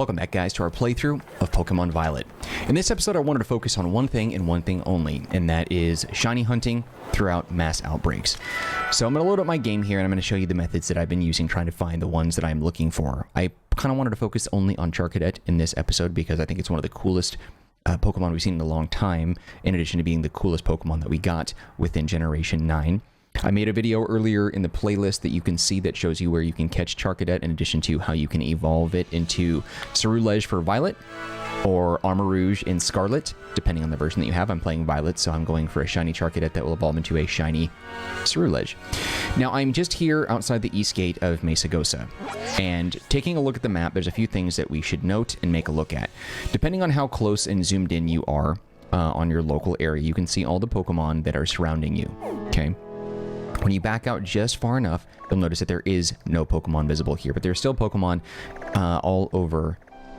Welcome back, guys, to our playthrough of Pokemon Violet. In this episode, I wanted to focus on one thing and one thing only, and that is shiny hunting throughout mass outbreaks. So I'm going to load up my game here, and I'm going to show you the methods that I've been using trying to find the ones that I'm looking for. I kind of wanted to focus only on Charcadet in this episode because I think it's one of the coolest Pokemon we've seen in a long time, in addition to being the coolest Pokemon that we got within Generation 9. I made a video earlier in the playlist that you can see that shows you where you can catch Charcadet, in addition to how you can evolve it into Cerulege for Violet or Armarouge in Scarlet, depending on the version that you have. I'm playing Violet, so I'm going for a shiny Charcadet that will evolve into a shiny Cerulege. Now, I'm just here outside the east gate of Mesagosa, and taking a look at the map, there's a few things that we should note and make a look at. Depending on how close and zoomed in you are on your local area, you can see all the Pokemon that are surrounding you, okay? When you back out just far enough, you'll notice that there is no Pokemon visible here, but there's still Pokemon all over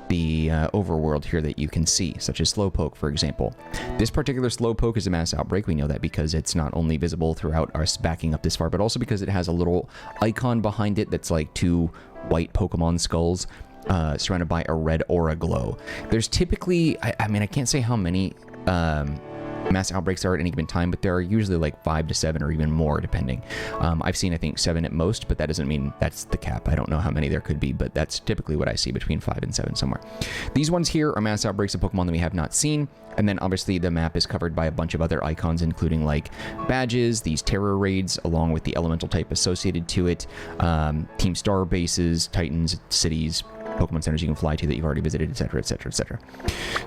the overworld here that you can see, such as Slowpoke, for example. This particular Slowpoke is a mass outbreak. We know that because it's not only visible throughout us backing up this far, but also because it has a little icon behind it that's like two white Pokemon skulls surrounded by a red aura glow. There's typically, I mean, I can't say how many mass outbreaks are at any given time, but there are usually like 5 to 7 or even more, depending. I've seen, I think, 7 at most, but that doesn't mean that's the cap. I don't know how many there could be, but that's typically what I see, between 5 and 7 somewhere. These ones here are mass outbreaks of Pokemon that we have not seen, and then obviously the map is covered by a bunch of other icons, including like badges, these terror raids, along with the elemental type associated to it, Team Star bases, Titans, cities, Pokemon centers you can fly to that you've already visited, etc., etc., etc.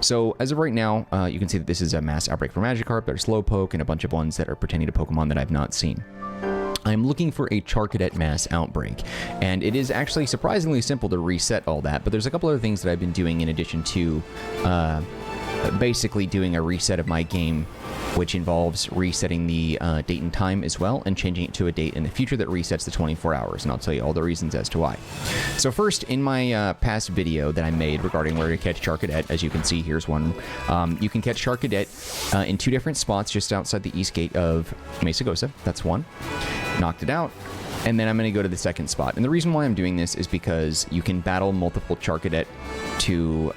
So as of right now, you can see that this is a mass outbreak for Magikarp, there's Slowpoke, and a bunch of ones that are pertaining to Pokemon that I've not seen. I'm looking for a Charcadet mass outbreak, and it is actually surprisingly simple to reset all that, but there's a couple other things that I've been doing in addition to basically doing a reset of my game, which involves resetting the date and time as well, and changing it to a date in the future that resets the 24 hours, and I'll tell you all the reasons as to why. So first, in my past video that I made regarding where to catch Charcadet, as you can see, here's one. You can catch Charcadet in 2 different spots just outside the east gate of Mesagosa. That's one. Knocked it out. And then I'm going to go to the second spot. And the reason why I'm doing this is because you can battle multiple Charcadet to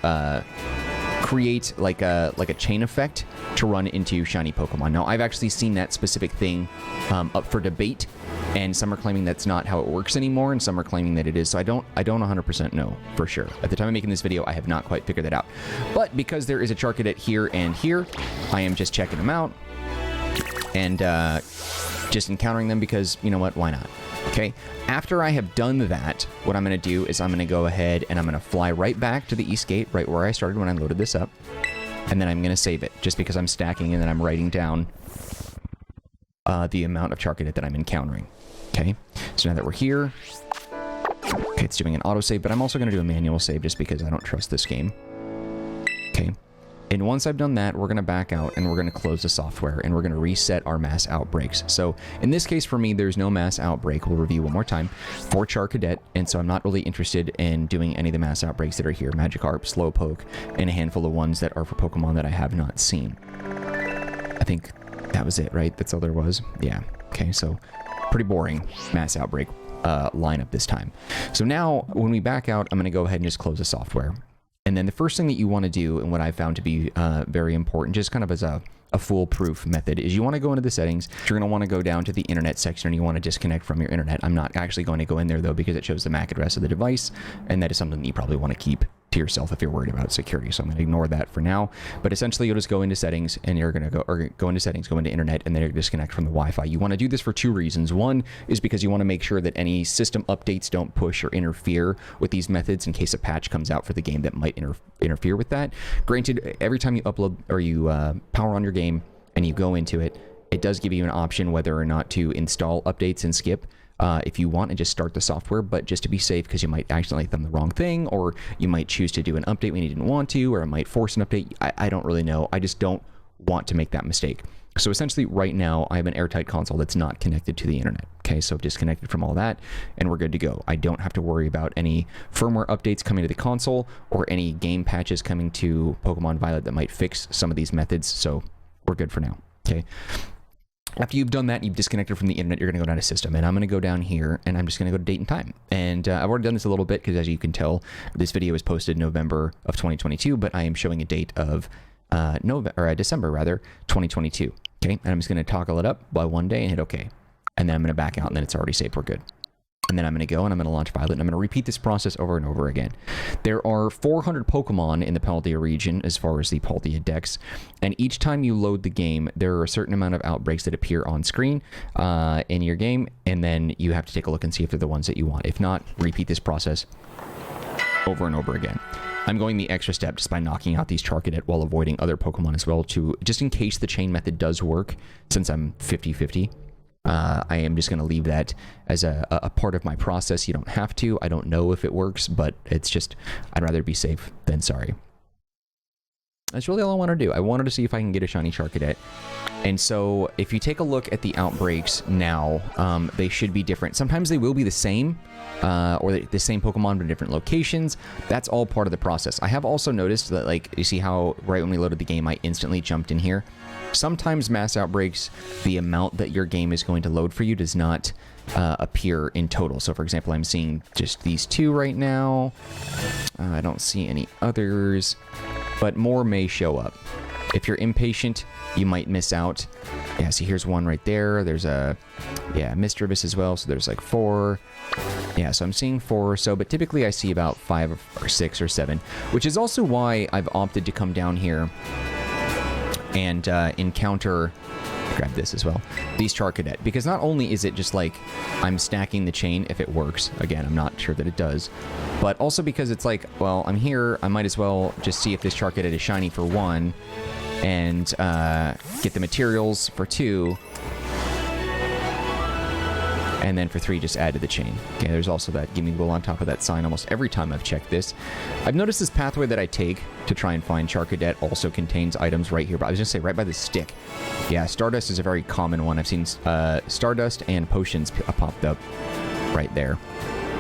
create like a chain effect to run into shiny Pokemon. Now, I've actually seen that specific thing up for debate, and some are claiming that's not how it works anymore, and some are claiming that it is. So I don't 100% know for sure. At the time of making this video, I have not quite figured that out. But because there is a Charcadet here and here, I am just checking them out and just encountering them because, you know what, why not? Okay, after I have done that, what I'm going to do is I'm going to go ahead and I'm going to fly right back to the east gate, right where I started when I loaded this up, and then I'm going to save it, just because I'm stacking and then I'm writing down the amount of Charcadet that I'm encountering. Okay, so now that we're here, okay, it's doing an autosave, but I'm also going to do a manual save just because I don't trust this game. Okay. And once I've done that, we're going to back out and we're going to close the software and we're going to reset our mass outbreaks. So in this case, for me, there's no mass outbreak. We'll review one more time for Charcadet. And so I'm not really interested in doing any of the mass outbreaks that are here. Magikarp, Slowpoke, and a handful of ones that are for Pokemon that I have not seen. I think that was it, right? That's all there was? Yeah. Okay, so pretty boring mass outbreak lineup this time. So now when we back out, I'm going to go ahead and just close the software. And then the first thing that you want to do, and what I found to be very important, just kind of as a foolproof method, is you want to go into the settings. You're going to want to go down to the internet section and you want to disconnect from your internet. I'm not actually going to go in there though, because it shows the MAC address of the device, and that is something that you probably want to keep to yourself if you're worried about security. So I'm going to ignore that for now. But essentially, you'll just go into settings and you're going to go into settings, go into internet, and then you're disconnect from the Wi-Fi. You want to do this for 2 reasons. One is because you want to make sure that any system updates don't push or interfere with these methods in case a patch comes out for the game that might interfere with that. Granted, every time you upload or you power on your game and you go into it, it does give you an option whether or not to install updates and skip. If you want, and just start the software, but just to be safe, because you might accidentally thumb the wrong thing, or you might choose to do an update when you didn't want to, or it might force an update. I don't really know. I just don't want to make that mistake. So essentially right now I have an airtight console that's not connected to the internet. Okay, so I've disconnected from all that and we're good to go. I don't have to worry about any firmware updates coming to the console or any game patches coming to Pokemon Violet that might fix some of these methods. So we're good for now. Okay. After you've done that, you've disconnected from the internet, you're going to go down to system. And I'm going to go down here, and I'm just going to go to date and time. And I've already done this a little bit, because as you can tell, this video was posted November of 2022, but I am showing a date of December, rather, 2022. Okay, and I'm just going to toggle it up by 1 day and hit OK. And then I'm going to back out, and then it's already saved. We're good. And then I'm going to go and I'm going to launch Violet, and I'm going to repeat this process over and over again. There are 400 Pokemon in the Paldea region as far as the Paldea Dex, and each time you load the game, there are a certain amount of outbreaks that appear on screen in your game, and then you have to take a look and see if they're the ones that you want. If not, repeat this process over and over again. I'm going the extra step just by knocking out these Charcadet while avoiding other Pokemon as well, just in case the chain method does work, since I'm 50-50. I am just going to leave that as a part of my process. You don't have to. I don't know if it works, but it's just, I'd rather be safe than sorry. That's really all I want to do. I wanted to see if I can get a shiny Charcadet. And so if you take a look at the outbreaks now, they should be different. Sometimes they will be the same, or the same Pokemon but in different locations. That's all part of the process. I have also noticed that, like, you see how right when we loaded the game, I instantly jumped in here. Sometimes mass outbreaks, the amount that your game is going to load for you does not appear in total. So for example, I'm seeing just these two right now. I don't see any others, but more may show up. If you're impatient, you might miss out. Yeah, see, here's one right there. There's a, yeah, Misdreavus as well. So there's like 4. Yeah, so I'm seeing 4 or so, but typically I see about 5 or 6 or 7, which is also why I've opted to come down here and encounter, grab this as well, these Charcadet, because not only is it just like I'm stacking the chain if it works, again, I'm not sure that it does, but also because it's like, well, I'm here, I might as well just see if this Charcadet is shiny for 1, and get the materials for 2, and then for 3, just add to the chain. Okay, there's also that gimme will on top of that sign almost every time I've checked this. I've noticed this pathway that I take to try and find Charcadet also contains items right here, but I was going to say right by the stick. Yeah, Stardust is a very common one. I've seen Stardust and Potions popped up right there.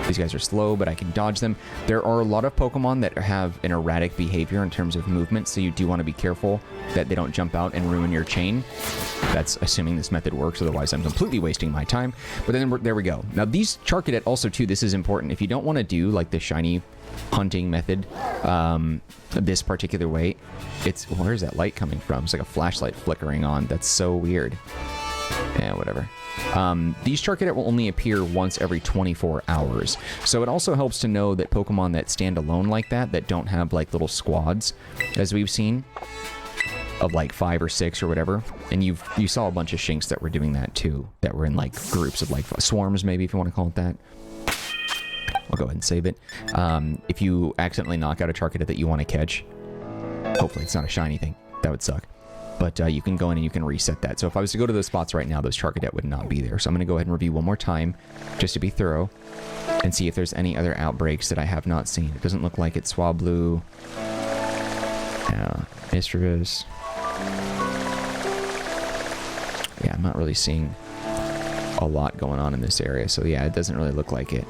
These guys are slow, but I can dodge them. There are a lot of Pokemon that have an erratic behavior in terms of movement, so you do want to be careful that they don't jump out and ruin your chain. That's assuming this method works, otherwise I'm completely wasting my time. But then there we go. Now these Charcadet also too, this is important. If you don't want to do like the shiny hunting method this particular way, it's, where's that light coming from? It's like a flashlight flickering on. That's so weird. Yeah, whatever. These Charcadet will only appear once every 24 hours. So it also helps to know that Pokemon that stand alone like that don't have like little squads, as we've seen, of like 5 or 6 or whatever. And you saw a bunch of Shinx that were doing that too, that were in like groups of like swarms, maybe, if you want to call it that. I'll go ahead and save it. If you accidentally knock out a Charcadet that you want to catch, hopefully it's not a shiny thing. That would suck. But you can go in and you can reset that. So if I was to go to those spots right now, those Charcadet would not be there. So I'm going to go ahead and review one more time, just to be thorough, and see if there's any other outbreaks that I have not seen. It doesn't look like it. Swablu. Yeah, Misdreavus. Yeah, I'm not really seeing a lot going on in this area. So yeah, it doesn't really look like it.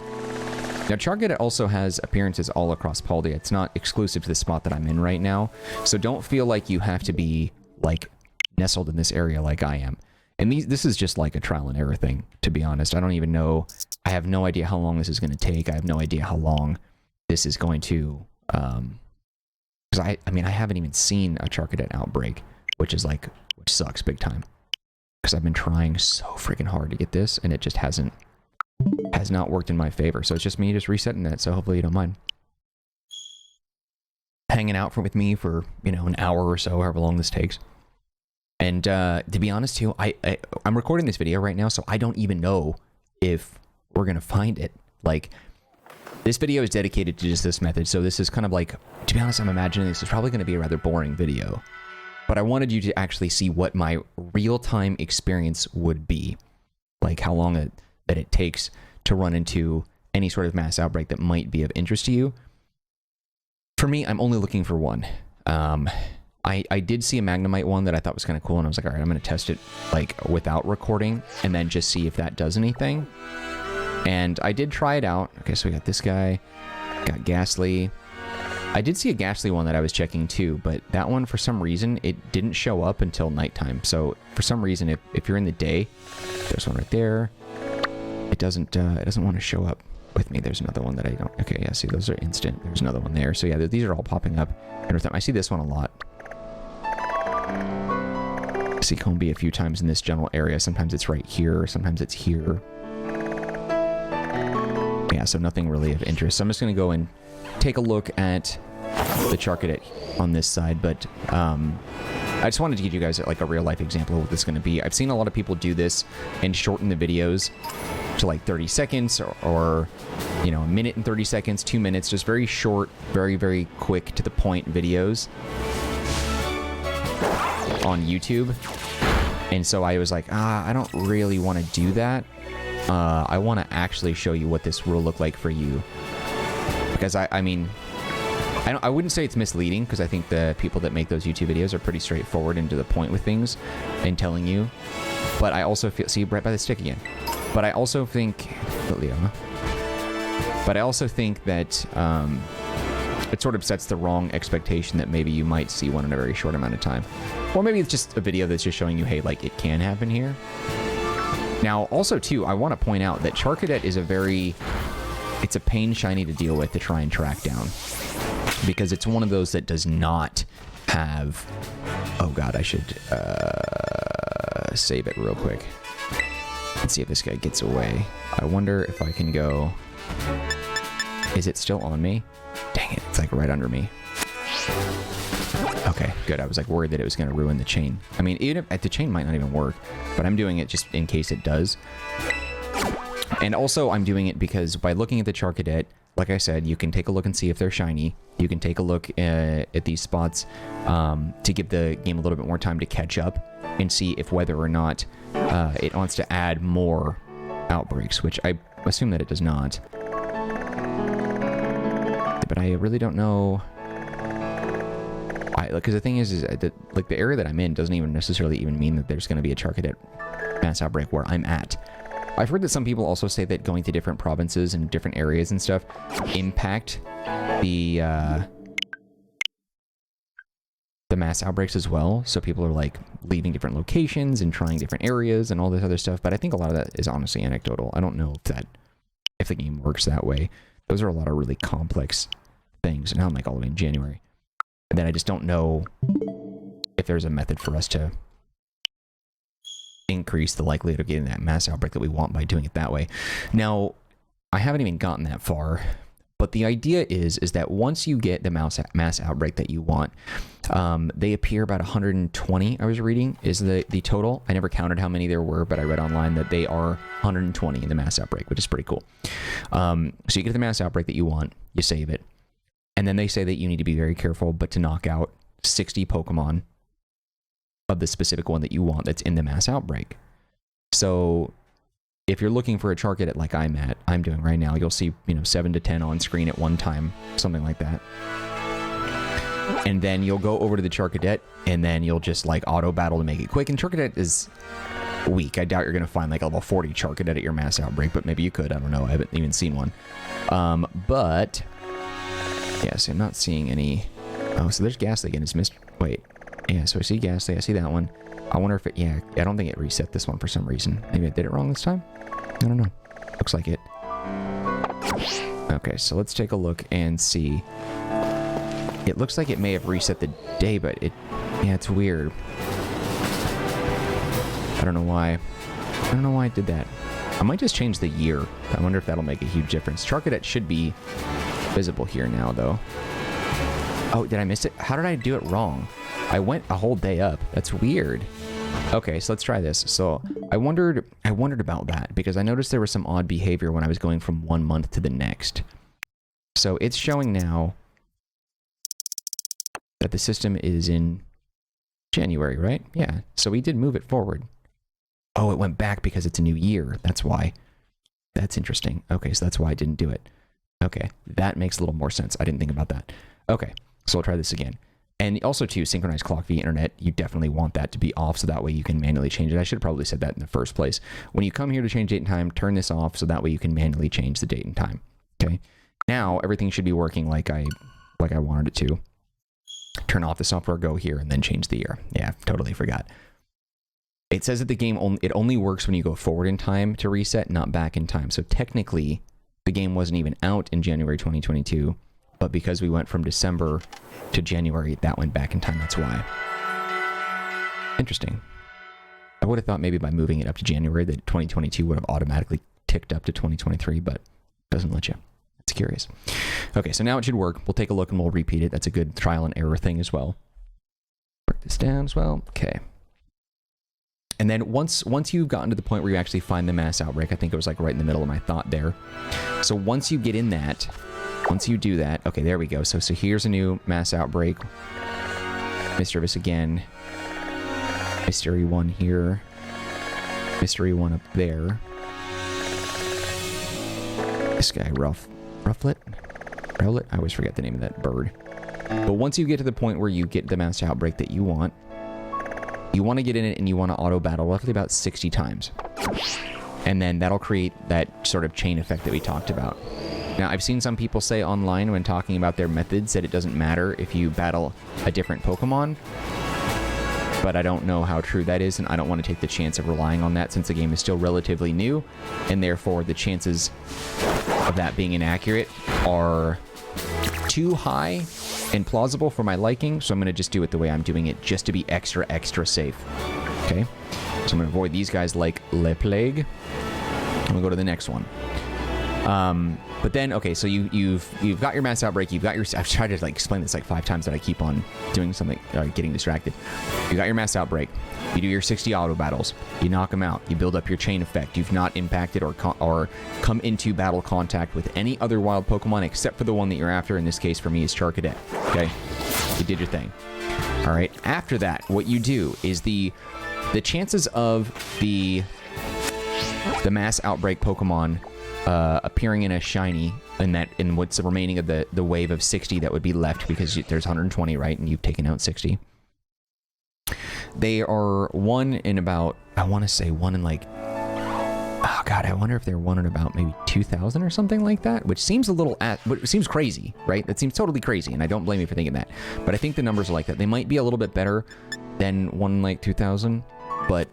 Now, Charcadet also has appearances all across Paldea. It's not exclusive to the spot that I'm in right now. So don't feel like you have to be like nestled in this area like I am. And this is just like a trial and error thing, to be honest. I don't even know. I have no idea how long this is going to take. I have no idea how long this is going to, because I mean, I haven't even seen a Charcadet outbreak, which sucks big time, because I've been trying so freaking hard to get this, and it just has not worked in my favor. So it's just me just resetting that. So hopefully you don't mind hanging out with me for, you know, an hour or so, however long this takes. And to be honest too, I'm recording this video right now, so I don't even know if we're gonna find it. Like, this video is dedicated to just this method, so this is kind of like, to be honest, I'm imagining this is probably going to be a rather boring video. But I wanted you to actually see what my real-time experience would be. Like, how long that it takes to run into any sort of mass outbreak that might be of interest to you. For me, I'm only looking for one. I did see a Magnemite one that I thought was kind of cool, and I was like, all right, I'm going to test it like without recording, and then just see if that does anything. And I did try it out. Okay, so we got this guy, got Ghastly, I did see a Ghastly one that I was checking too, but that one, for some reason, it didn't show up until nighttime. So for some reason, if you're in the day, there's one right there. It doesn't want to show up with me. There's another one that I don't. Okay, yeah, see, those are instant. There's another one there. So yeah, these are all popping up every time. I see this one a lot. I see Combi a few times in this general area. Sometimes it's right here. Sometimes it's here. Yeah, so nothing really of interest. So I'm just going to go and take a look at the Charcadet on this side, but I just wanted to give you guys like a real life example of what this is going to be. I've seen a lot of people do this and shorten the videos to like 30 seconds or you know, a minute and 30 seconds, 2 minutes, just very short, very quick to the point videos on YouTube. And so I was like, I don't really want to do that. I want to actually show you what this will look like for you. Because I mean, I wouldn't say it's misleading, because I think the people that make those YouTube videos are pretty straightforward and to the point with things and telling you. But I also feel, see, right by the stick again. But I also think, that it sort of sets the wrong expectation that maybe you might see one in a very short amount of time. Or maybe it's just a video that's just showing you, hey, like, it can happen here. Now, also, too, I want to point out that Charcadet is it's a pain shiny to deal with to try and track down. Because it's one of those that does not have... Oh, God, I should save it real quick. Let's see if this guy gets away. I wonder if I can go... Is it still on me? Dang it, it's like right under me. Okay, good. I was like worried that it was going to ruin the chain. I mean, even if the chain might not even work, but I'm doing it just in case it does. And also, I'm doing it because by looking at the Charcadet, like I said, you can take a look and see if they're shiny. You can take a look at these spots to give the game a little bit more time to catch up and see if whether or not it wants to add more outbreaks, which I assume that it does not. But I really don't know. Because the thing is that like the area that I'm in doesn't even necessarily even mean that there's going to be a Charcadet mass outbreak where I'm at. I've heard that some people also say that going to different provinces and different areas and stuff impact the mass outbreaks as well. So people are like leaving different locations and trying different areas and all this other stuff. But I think a lot of that is honestly anecdotal. I don't know if the game works that way. Those are a lot of really complex things. And now I'm like all the way in January. And then I just don't know if there's a method for us to increase the likelihood of getting that mass outbreak that we want by doing it that way. Now, I haven't even gotten that far, but the idea is that once you get the mass outbreak that you want, they appear about 120, I was reading, is the total. I never counted how many there were, but I read online that they are 120 in the mass outbreak, which is pretty cool. So you get the mass outbreak that you want, you save it, and then they say that you need to be very careful, but to knock out 60 Pokemon of the specific one that you want that's in the mass outbreak. So if you're looking for a Charcadet like I'm doing right now, you'll see, 7 to 10 on screen at one time, something like that. And then you'll go over to the Charcadet, and then you'll just like auto battle to make it quick. And Charcadet is weak. I doubt you're going to find like a level 40 Charcadet at your mass outbreak, but maybe you could. I don't know. I haven't even seen one. But yeah, so I'm not seeing any. Oh, so there's Ghastly again. It's missed. Wait. Yeah, so I see Ghastly. I see that one. I wonder if it... Yeah, I don't think it reset this one for some reason. Maybe I did it wrong this time? I don't know. Looks like it. Okay, so let's take a look and see. It looks like it may have reset the day, but it... Yeah, it's weird. I don't know why. I don't know why it did that. I might just change the year. I wonder if that'll make a huge difference. Charcadet should be visible here now, though. Oh, did I miss it? How did I do it wrong? I went a whole day up. That's weird. Okay, so let's try this. So I wondered about that because I noticed there was some odd behavior when I was going from one month to the next. So it's showing now that the system is in January, right? Yeah. So we did move it forward. Oh, it went back because it's a new year. That's why. That's interesting. Okay, so that's why I didn't do it. Okay, that makes a little more sense. I didn't think about that. Okay, so we'll try this again. And also, too, synchronized clock via internet, you definitely want that to be off so that way you can manually change it. I should have probably said that in the first place. When you come here to change date and time, turn this off so that way you can manually change the date and time. Okay? Now, everything should be working like I like I wanted it to. Turn off the software, go here, and then change the year. Yeah, totally forgot. It says that the game it only works when you go forward in time to reset, not back in time. So technically, the game wasn't even out in January 2022, but because we went from December to January, that went back in time. That's why. Interesting. I would have thought maybe by moving it up to January that 2022 would have automatically ticked up to 2023, but it doesn't let you. It's curious. Okay, so now it should work. We'll take a look and we'll repeat it. That's a good trial and error thing as well. Break this down as well. Okay. And then once you've gotten to the point where you actually find the mass outbreak, I think it was like right in the middle of my thought there. So once you get in that, once you do that, okay, there we go. So here's a new mass outbreak. Mischievous again. Mystery one here. Mystery one up there. This guy, Rufflet? Rowlet? I always forget the name of that bird. But once you get to the point where you get the mass outbreak that you want to get in it and you want to auto battle roughly about 60 times. And then that'll create that sort of chain effect that we talked about. Now, I've seen some people say online when talking about their methods that it doesn't matter if you battle a different Pokemon. But I don't know how true that is, and I don't want to take the chance of relying on that since the game is still relatively new, and therefore the chances of that being inaccurate are too high and plausible for my liking, so I'm going to just do it the way I'm doing it, just to be extra safe. Okay? So I'm going to avoid these guys like Le Plague. And we'll go to the next one. But then, okay, so you've got your mass outbreak, you've got your... I've tried to like explain this like 5 times that I keep on doing something, getting distracted. You got your mass outbreak. You do your 60 auto battles. You knock them out. You build up your chain effect. You've not impacted or come into battle contact with any other wild Pokemon except for the one that you're after. In this case, for me, is Charcadet. Okay? You did your thing. All right? After that, what you do is the chances of the mass outbreak Pokemon appearing in a shiny in what's remaining of the wave of 60 that would be left, because there's 120, right? And you've taken out 60. They are 1 in about, I want to say 1 in like, oh god, I wonder if they're 1 in about maybe 2,000 or something like that, which seems a little, it seems crazy, right? That seems totally crazy, and I don't blame you for thinking that. But I think the numbers are like that. They might be a little bit better than 1 in like 2,000, but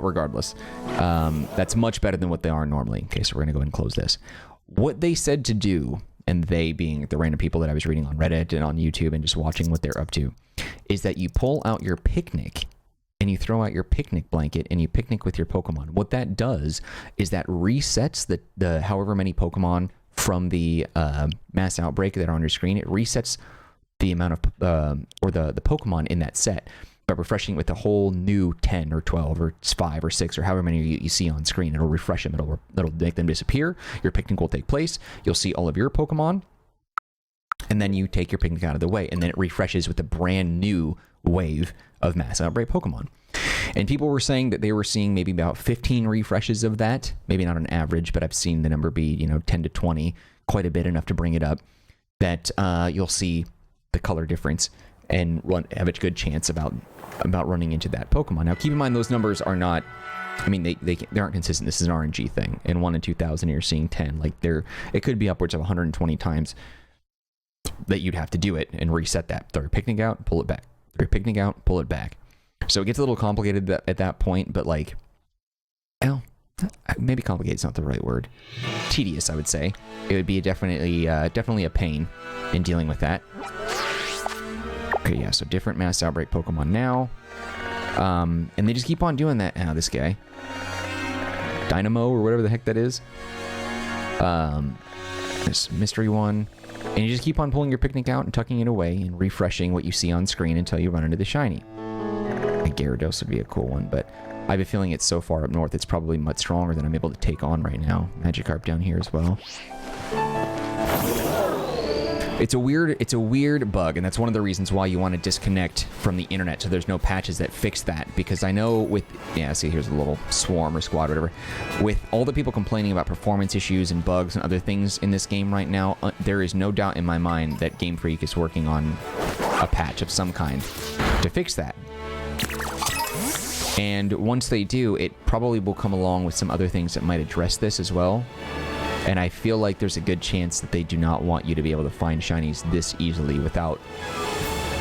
regardless, that's much better than what they are normally. Okay, so we're going to go ahead and close this. What they said to do, and they being the random people that I was reading on Reddit and on YouTube and just watching what they're up to, is that you pull out your picnic and you throw out your picnic blanket and you picnic with your Pokemon. What that does is that resets the however many Pokemon from the mass outbreak that are on your screen. It resets the amount of, or the Pokemon in that set, by refreshing with a whole new 10 or 12 or 5 or 6 or however many you see on screen. It'll refresh them. It'll make them disappear. Your picnic will take place. You'll see all of your Pokemon. And then you take your picnic out of the way. And then it refreshes with a brand new wave of mass outbreak Pokemon. And people were saying that they were seeing maybe about 15 refreshes of that. Maybe not an average, but I've seen the number be, 10 to 20. Quite a bit, enough to bring it up. That you'll see the color difference and have a good chance about running into that Pokemon. Now, keep in mind, those numbers are not, I mean, they aren't consistent. This is an RNG thing. And 1 in 2,000, you're seeing 10. Like, it could be upwards of 120 times that you'd have to do it and reset that. Throw your picnic out, pull it back. Throw your picnic out, pull it back. So it gets a little complicated at that point, but like, well, maybe complicated is not the right word. Tedious, I would say. It would be definitely a pain in dealing with that. Okay, yeah, so different mass outbreak Pokemon now. And they just keep on doing that. Now, this guy. Dynamo, or whatever the heck that is. This mystery one. And you just keep on pulling your picnic out and tucking it away and refreshing what you see on screen until you run into the shiny. A Gyarados would be a cool one, but I have a feeling it's so far up north, it's probably much stronger than I'm able to take on right now. Magikarp down here as well. It's a weird bug, and that's one of the reasons why you want to disconnect from the internet, so there's no patches that fix that. Because I know with, yeah, see, here's a little swarm or squad, whatever. With all the people complaining about performance issues and bugs and other things in this game right now, there is no doubt in my mind that Game Freak is working on a patch of some kind to fix that. And once they do, it probably will come along with some other things that might address this as well. And I feel like there's a good chance that they do not want you to be able to find shinies this easily without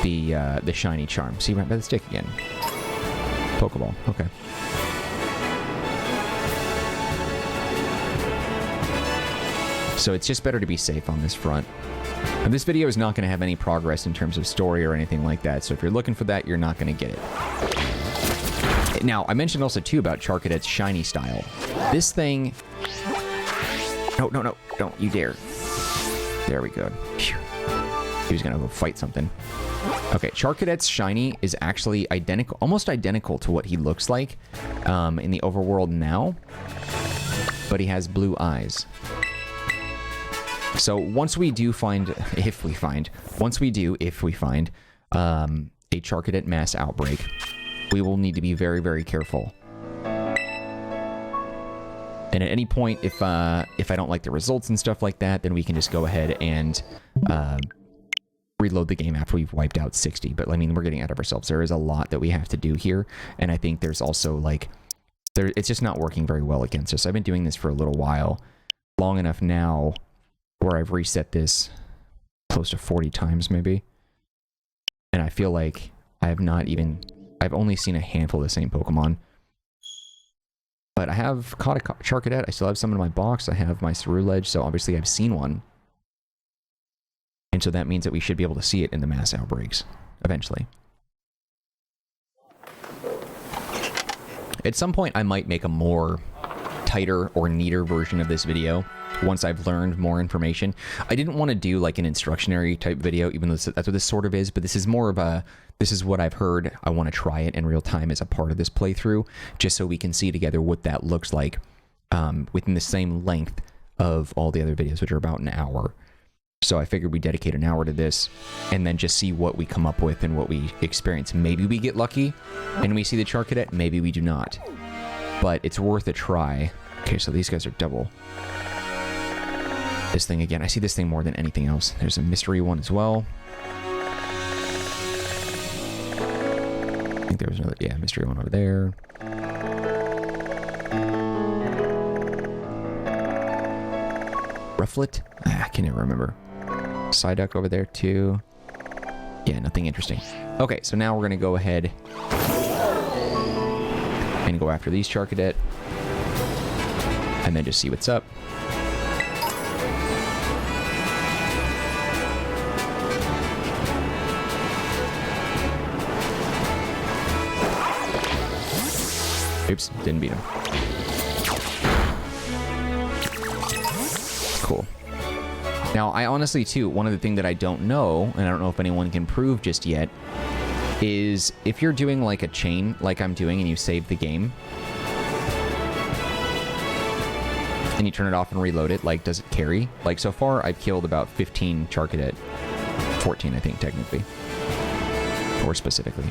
the shiny charm. See, right by the stick again. Pokeball. Okay. So it's just better to be safe on this front. And this video is not going to have any progress in terms of story or anything like that, so if you're looking for that, you're not going to get it. Now, I mentioned also, too, about Charcadet's shiny style. This thing... No, no, no. Don't you dare. There we go. Phew. He was going to go fight something. Okay, Charcadet's shiny is actually identical, almost identical to what he looks like in the overworld now, but he has blue eyes. So once we do find, if we find a Charcadet mass outbreak, we will need to be very, very careful. And at any point, if I don't like the results and stuff like that, then we can just go ahead and reload the game after we've wiped out 60. But I mean, we're getting out of ourselves. There is a lot that we have to do here, and I think there's also like, it's just not working very well against us. I've been doing this for a little while, long enough now, where I've reset this close to 40 times maybe, and I feel like I've only seen a handful of the same Pokemon. But I have caught a Charcadet. I still have some in my box. I have my Ceruledge, so obviously I've seen one. And so that means that we should be able to see it in the mass outbreaks, eventually. At some point, I might make a more tighter or neater version of this video once I've learned more information. I didn't want to do like an instructionary type video, even though that's what this sort of is, but this is more of a, this is what I've heard. I want to try it in real time as a part of this playthrough, just so we can see together what that looks like within the same length of all the other videos, which are about an hour. So I figured we'd dedicate an hour to this and then just see what we come up with and what we experience. Maybe we get lucky and we see the Charcadet, maybe we do not. But it's worth a try. Okay, so these guys are double. This thing again, I see this thing more than anything else. There's a mystery one as well. I think there was another, yeah, mystery one over there. Rufflet? I can never remember. Psyduck over there too. Yeah, nothing interesting. Okay, so now we're gonna go ahead and go after these Charcadet, and then just see what's up. Oops, didn't beat him. Cool. Now, I honestly, too, one of the things that I don't know, and I don't know if anyone can prove just yet, is if you're doing like a chain, like I'm doing, and you save the game, and you turn it off and reload it, like, does it carry? Like, so far, I've killed about 15 Charcadet. 14, I think, technically. Or specifically.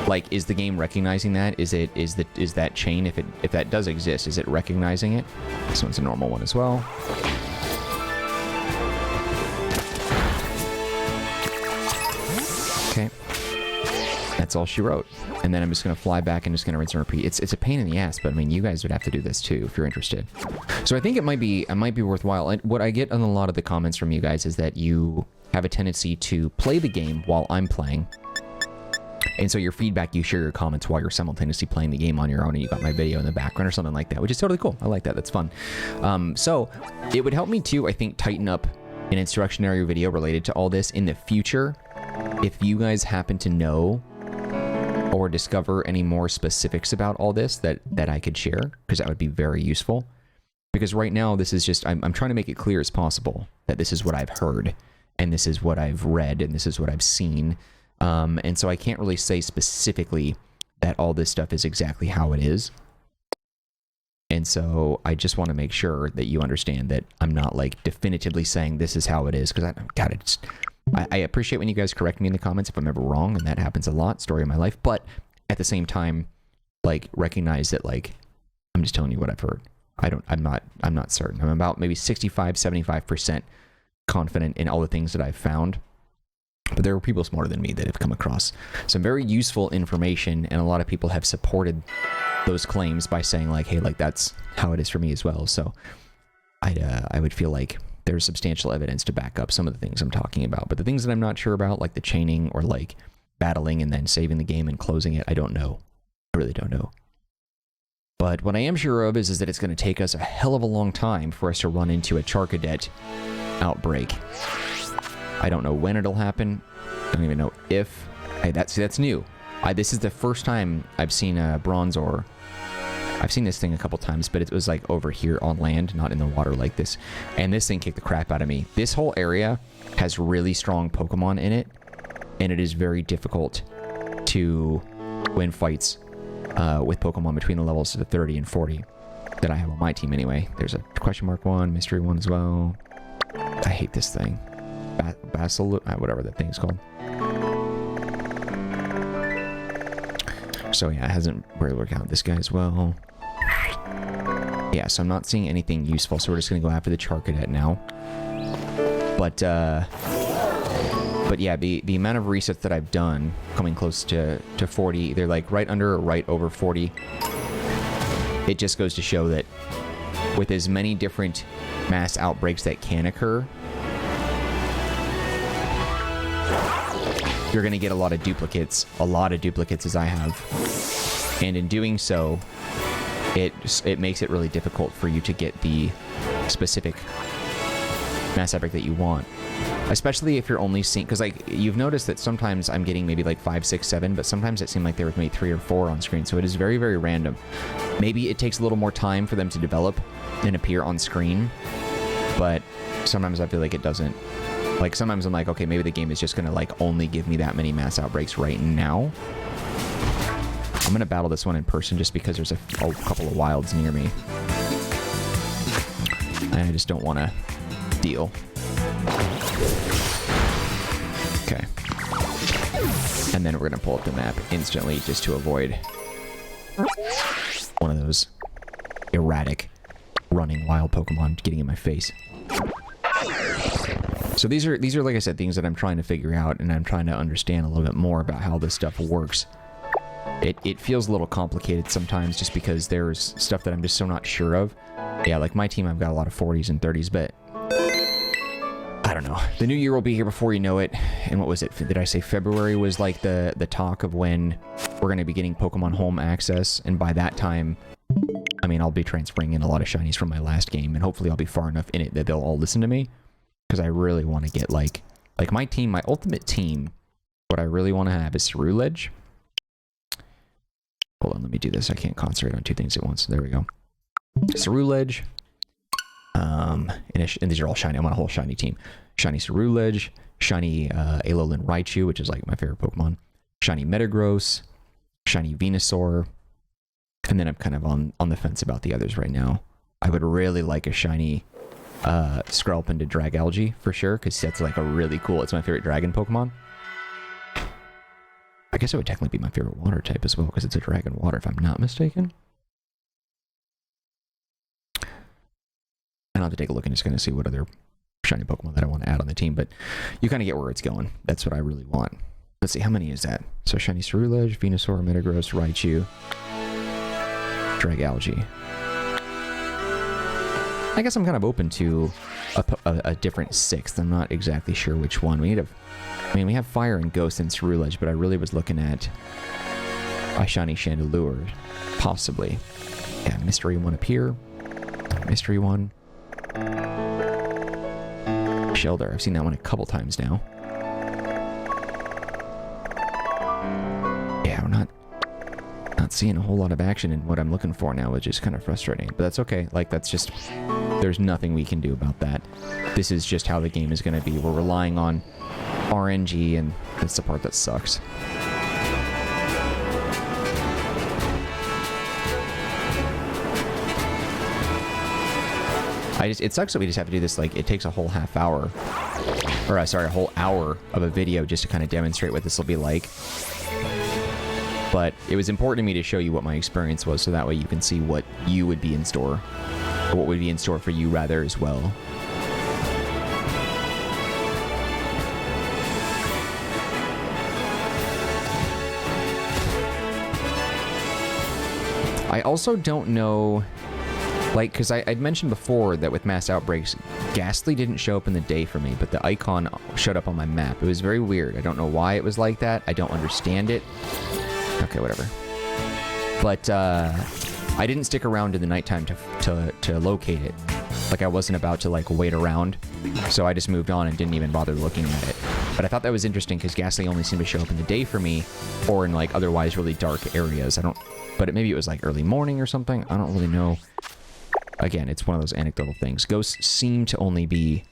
Like, is the game recognizing that? Is that chain, if that does exist, is it recognizing it? This one's a normal one as well. Okay. That's all she wrote. And then I'm just gonna fly back and just gonna rinse and repeat. It's a pain in the ass, but I mean, you guys would have to do this too if you're interested. So I think it might be worthwhile. And what I get on a lot of the comments from you guys is that you have a tendency to play the game while I'm playing. And so your feedback, you share your comments while you're simultaneously playing the game on your own, and you got my video in the background or something like that, which is totally cool. I like that. That's fun. So it would help me too, I think, tighten up an instructionary video related to all this in the future. If you guys happen to know or discover any more specifics about all this that I could share, because that would be very useful. Because right now, this is just, I'm trying to make it clear as possible that this is what I've heard, and this is what I've read, and this is what I've seen. And so I can't really say specifically that all this stuff is exactly how it is. And so I just want to make sure that you understand that I'm not like definitively saying this is how it is, because I appreciate when you guys correct me in the comments if I'm ever wrong, and that happens a lot, story of my life. But at the same time, like, recognize that, like, I'm just telling you what I've heard. I'm not certain. I'm about maybe 65-75% confident in all the things that I've found. But there are people smarter than me that have come across some very useful information, and a lot of people have supported those claims by saying, like, hey, like, that's how it is for me as well. So I would feel like there's substantial evidence to back up some of the things I'm talking about. But the things that I'm not sure about, like the chaining or like battling and then saving the game and closing it, I don't know. I really don't know. But what I am sure of is that it's going to take us a hell of a long time for us to run into a Charcadet outbreak. I don't know when it'll happen. I don't even know if. Hey, that's new. This is the first time I've seen a Bronzor. I've seen this thing a couple times, but it was like over here on land, not in the water like this. And this thing kicked the crap out of me. This whole area has really strong Pokemon in it, and it is very difficult to win fights with Pokemon between the levels of 30 and 40 that I have on my team anyway. There's a question mark one, mystery one as well. I hate this thing. Basil, whatever that thing's called. So yeah, it hasn't really worked out. This guy as well. Yeah, so I'm not seeing anything useful, so we're just gonna go after the Charcadet now. But yeah, the amount of resets that I've done, coming close to 40, they're like right under or right over 40. It just goes to show that with as many different mass outbreaks that can occur, you're going to get a lot of duplicates as I have. And in doing so, it makes it really difficult for you to get the specific mass outbreak that you want. Especially if you're only seeing, because like you've noticed that sometimes I'm getting maybe like 5, 6, 7, but sometimes it seemed like there was maybe 3 or 4 on screen. So it is very, very random. Maybe it takes a little more time for them to develop and appear on screen, but sometimes I feel like it doesn't. Like sometimes I'm like, okay, maybe the game is just gonna like only give me that many mass outbreaks right now. I'm gonna battle this one in person just because there's a couple of wilds near me, and I just don't want to deal. Okay. And then we're gonna pull up the map instantly just to avoid one of those erratic running wild Pokemon getting in my face. So these are like I said, things that I'm trying to figure out, and I'm trying to understand a little bit more about how this stuff works. It feels a little complicated sometimes just because there's stuff that I'm just so not sure of. Yeah, like my team, I've got a lot of 40s and 30s, but I don't know. The new year will be here before you know it. And what was it? Did I say February was like the talk of when we're going to be getting Pokemon Home access? And by that time, I mean, I'll be transferring in a lot of shinies from my last game, and hopefully I'll be far enough in it that they'll all listen to me. Because I really want to get like my team, my ultimate team, what I really want to have is Ceruledge. Hold on, let me do this. I can't concentrate on 2 things at once. There we go. Ceruledge. And these are all shiny. I want a whole shiny team. Shiny Ceruledge, shiny Alolan Raichu, which is like my favorite Pokemon. Shiny Metagross, shiny Venusaur. And then I'm kind of on the fence about the others right now. I would really like a shiny Scarlet and Dragalge for sure, because that's like a really cool, it's my favorite dragon Pokemon. I guess it would technically be my favorite water type as well, because it's a dragon water if I'm not mistaken. And I'll have to take a look and just going to see what other shiny Pokemon that I want to add on the team, but you kind of get where it's going. That's what I really want. Let's see, how many is that? So shiny Ceruledge, Venusaur, Metagross, Raichu, Dragalge. I guess I'm kind of open to a different 6th. I'm not exactly sure which one. We have Fire and Ghost and Ceruledge, but I really was looking at a shiny Chandelure, possibly. Yeah, mystery one up here. Mystery one. Shelter. I've seen that one a couple times now. Yeah, we're not seeing a whole lot of action in what I'm looking for now, which is kind of frustrating. But that's okay. Like, that's just... There's nothing we can do about that. This is just how the game is going to be. We're relying on RNG, and that's the part that sucks. It sucks that we just have to do this, like, it takes a whole half hour, or sorry, a whole hour of a video just to kind of demonstrate what this will be like. But it was important to me to show you what my experience was, so that way you can see what you would be in store, or what would be in store for you rather as well. I also don't know Like, because I'd mentioned before that with mass outbreaks, Ghastly didn't show up in the day for me, but the icon showed up on my map. It was very weird. I don't know why it was like that. I don't understand it. Okay, whatever. But I didn't stick around in the nighttime to locate it. Like, I wasn't about to, like, wait around. So I just moved on and didn't even bother looking at it. But I thought that was interesting because Ghastly only seemed to show up in the day for me, or in, like, otherwise really dark areas. I don't... But maybe it was, like, early morning or something. I don't really know. Again, it's one of those anecdotal things. Ghosts seem to only be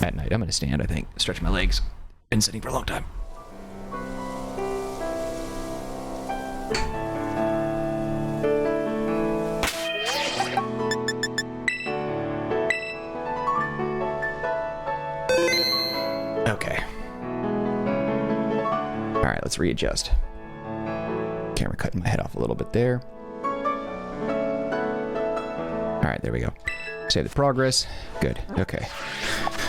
at night. I'm going to stand, I think. Stretch my legs. Been sitting for a long time. Okay. All right, let's readjust. Camera cutting my head off a little bit there. All right, there we go. Save the progress. Good. Okay.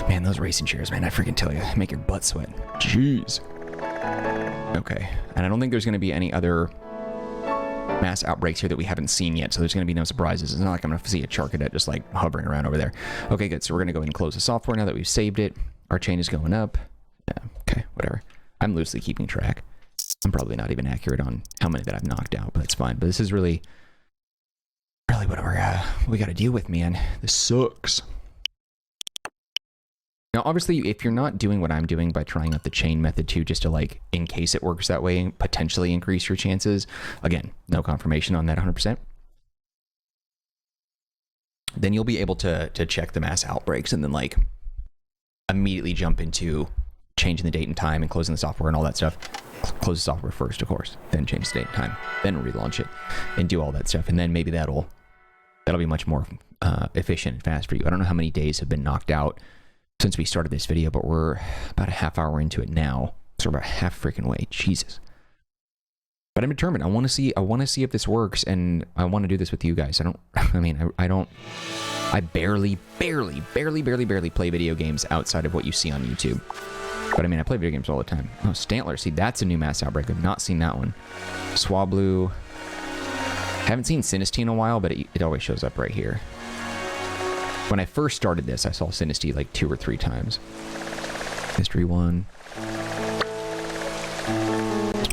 Man, those racing chairs, man, I freaking tell you, make your butt sweat. Jeez. Okay. And I don't think there's going to be any other mass outbreaks here that we haven't seen yet, so there's going to be no surprises. It's not like I'm going to see a Charcadet just, like, hovering around over there. Okay, good. So we're going to go ahead and close the software now that we've saved it. Our chain is going up. Yeah, okay, whatever. I'm loosely keeping track. I'm probably not even accurate on how many that I've knocked out, but it's fine. But this is really what we got to deal with, man. This sucks. Now, obviously, if you're not doing what I'm doing by trying out the chain method too, just to, like, in case it works that way, potentially increase your chances. Again, no confirmation on that 100%. Then you'll be able to check the mass outbreaks and then, like, immediately jump into changing the date and time and closing the software and all that stuff. Close the software first, of course, then change the date and time, then relaunch it and do all that stuff. And then maybe that'll be much more efficient and fast for you. I don't know how many days have been knocked out since we started this video, but we're about a half hour into it now. So we're about half freaking way. Jesus. But I'm determined. I want to see if this works, and I want to do this with you guys. I barely play video games outside of what you see on YouTube. But I mean, I play video games all the time. Oh, Stantler. See, that's a new mass outbreak. I've not seen that one. Swablu. Haven't seen Sinistee in a while, but it always shows up right here. When I first started this, I saw Sinistee like 2 or 3 times. Mystery 1.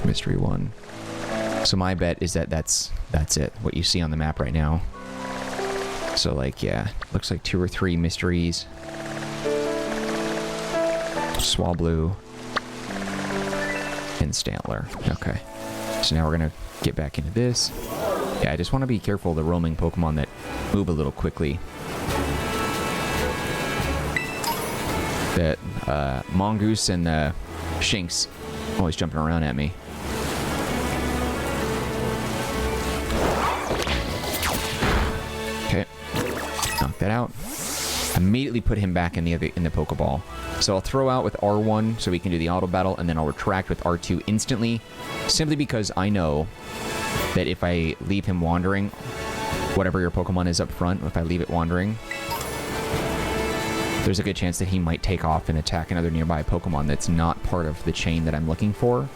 Mystery 1. So my bet is that that's it. What you see on the map right now. So, like, yeah. Looks like 2 or 3 mysteries. Swablu. And Stantler. Okay. So now we're going to get back into this. Yeah, I just want to be careful of the roaming Pokemon that move a little quickly. The Mongoose and the Shinx always jumping around at me. Okay. Knock that out. Immediately put him back in the Pokeball. So I'll throw out with R1 so we can do the auto battle, and then I'll retract with R2 instantly, simply because I know that if I leave him wandering, whatever your Pokemon is up front, if I leave it wandering, there's a good chance that he might take off and attack another nearby Pokemon that's not part of the chain that I'm looking for,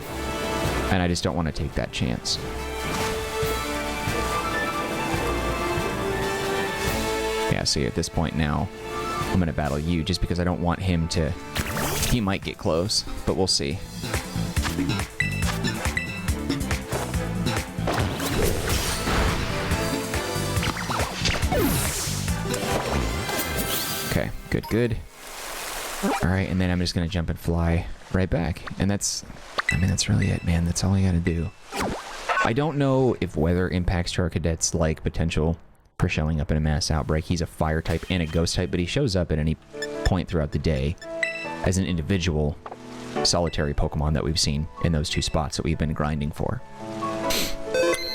and I just don't want to take that chance. Yeah, see, at this point now, I'm going to battle you just because I don't want him to... He might get close, but we'll see. Okay, good. Alright, and then I'm just going to jump and fly right back. And that's really it, man. That's all I got to do. I don't know if weather impacts Charcadet's, like, potential for showing up in a mass outbreak. He's a fire type and a ghost type, but he shows up at any point throughout the day as an individual solitary Pokemon that we've seen in those 2 spots that we've been grinding for.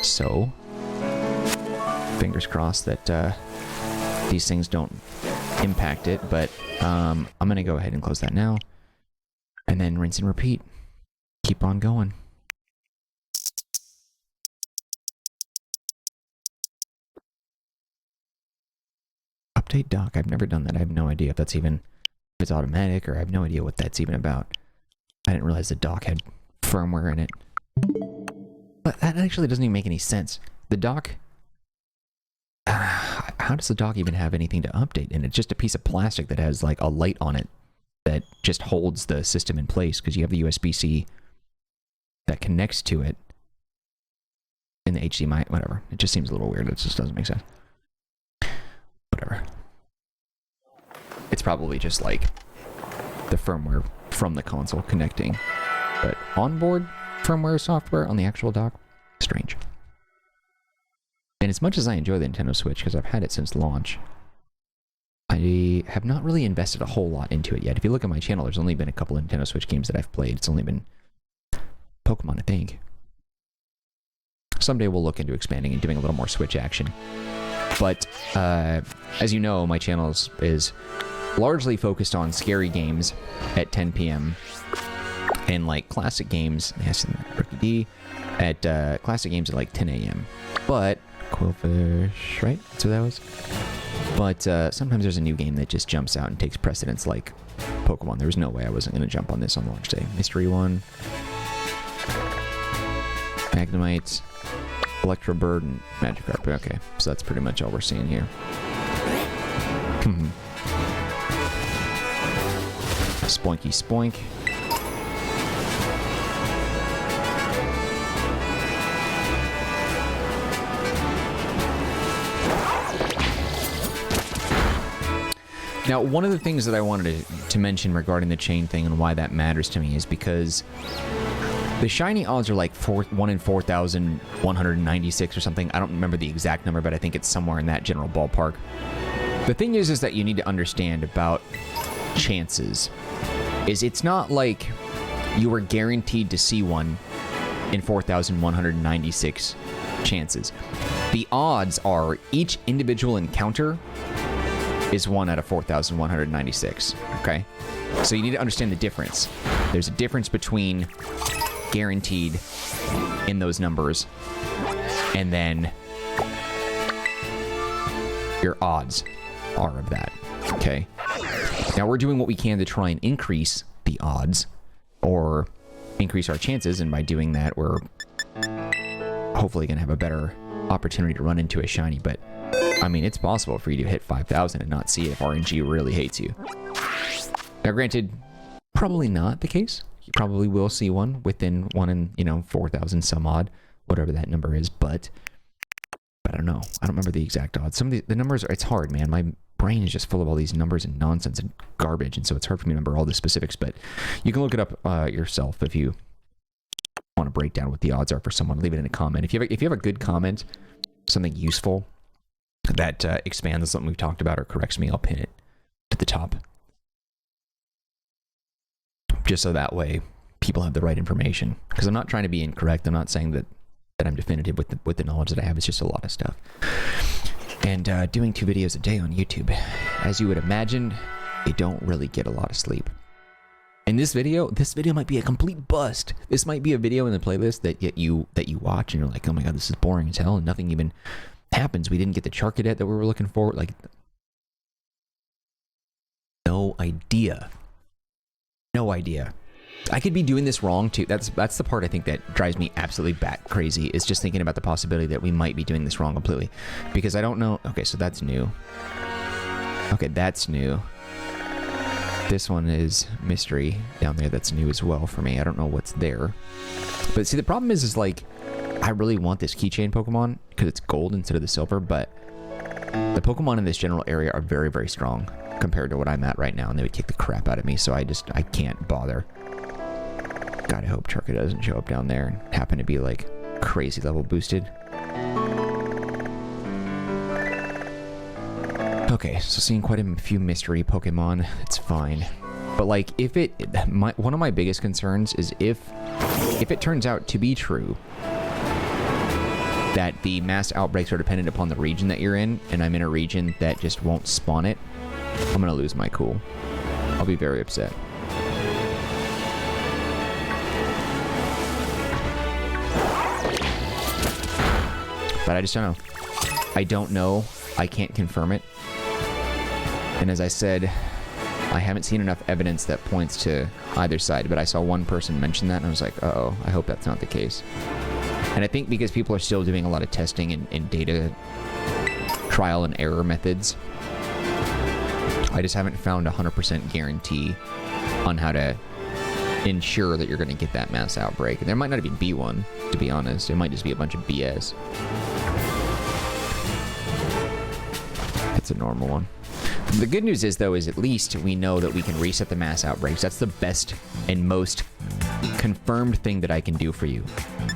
So, fingers crossed that these things don't impact it, but I'm going to go ahead and close that now, and then rinse and repeat. Keep on going. Update dock. I've never done that. I have no idea if that's even... If it's automatic, or I have no idea what that's even about. I didn't realize the dock had firmware in it. But that actually doesn't even make any sense. The dock how does the dock even have anything to update? And it's just a piece of plastic that has like a light on it that just holds the system in place because you have the USB-C that connects to it in the HDMI, whatever. It just seems a little weird. It just doesn't make sense. Whatever. It's probably just like the firmware from the console connecting. But onboard firmware software on the actual dock, strange. And as much as I enjoy the Nintendo Switch, because I've had it since launch, I have not really invested a whole lot into it yet. If you look at my channel, there's only been a couple of Nintendo Switch games that I've played. It's only been Pokemon, I think. Someday we'll look into expanding and doing a little more Switch action. But, as you know, my channel is largely focused on scary games at 10 p.m. and, like, classic games, yes, Rookie D, at classic games at, like, 10 a.m. But, Quillfish, right? That's what that was? But sometimes there's a new game that just jumps out and takes precedence, like Pokemon. There was no way I wasn't going to jump on this on launch day. Mystery one, Magnemite, Electrobird, and Magikarp. Okay, so that's pretty much all we're seeing here. Spoinky spoink. Now, one of the things that I wanted to mention regarding the chain thing and why that matters to me is because the shiny odds are like 1 in 4,196 or something. I don't remember the exact number, but I think it's somewhere in that general ballpark. The thing is that you need to understand about chances is it's not like you were guaranteed to see one in 4,196 chances. The odds are each individual encounter is 1 out of 4,196, okay? So you need to understand the difference. There's a difference between guaranteed in those numbers and then your odds are of that, okay? Now we're doing what we can to try and increase the odds or increase our chances, and by doing that we're hopefully going to have a better opportunity to run into a shiny, but I mean, it's possible for you to hit 5,000 and not see it if RNG really hates you. Now, granted, probably not the case. You probably will see one within 1 in, 4,000 some odd, whatever that number is, but I don't know. I don't remember the exact odds. Some of the numbers, it's hard, man. My brain is just full of all these numbers and nonsense and garbage, and so it's hard for me to remember all the specifics, but you can look it up yourself if you want to break down what the odds are for someone. Leave it in a comment. If you have a good comment, something useful that expands on something we've talked about or corrects me, I'll pin it to the top. Just so that way people have the right information. Because I'm not trying to be incorrect. I'm not saying that I'm definitive with the knowledge that I have. It's just a lot of stuff. And doing 2 videos a day on YouTube, as you would imagine, you don't really get a lot of sleep. And this video might be a complete bust. This might be a video in the playlist that you watch and you're like, oh my god, this is boring as hell, and nothing even happens. We didn't get the Charcadet that we were looking for. Like, no idea. I could be doing this wrong too. That's the part I think that drives me absolutely bat crazy, is just thinking about the possibility that we might be doing this wrong completely, because I don't know. Okay, so that's new. Okay, that's new. This one is mystery down there. That's new as well for me. I don't know what's there. But see, the problem is like, I really want this keychain Pokemon because it's gold instead of the silver, but the Pokemon in this general area are very, very strong compared to what I'm at right now, and they would kick the crap out of me, so I can't bother. God, I hope Charcadet doesn't show up down there and happen to be like crazy level boosted. Okay, so seeing quite a few mystery Pokemon, it's fine. But like, one of my biggest concerns is if it turns out to be true that the mass outbreaks are dependent upon the region that you're in, and I'm in a region that just won't spawn it, I'm gonna lose my cool. I'll be very upset. But I just don't know. I don't know. I can't confirm it. And as I said, I haven't seen enough evidence that points to either side, but I saw one person mention that, and I was like, uh-oh, I hope that's not the case. And I think because people are still doing a lot of testing and data trial and error methods. I just haven't found a 100% guarantee on how to ensure that you're going to get that mass outbreak. And there might not even be one, to be honest. It might just be a bunch of BS. That's a normal one. The good news is, though, is at least we know that we can reset the mass outbreaks. That's the best and most confirmed thing that I can do for you,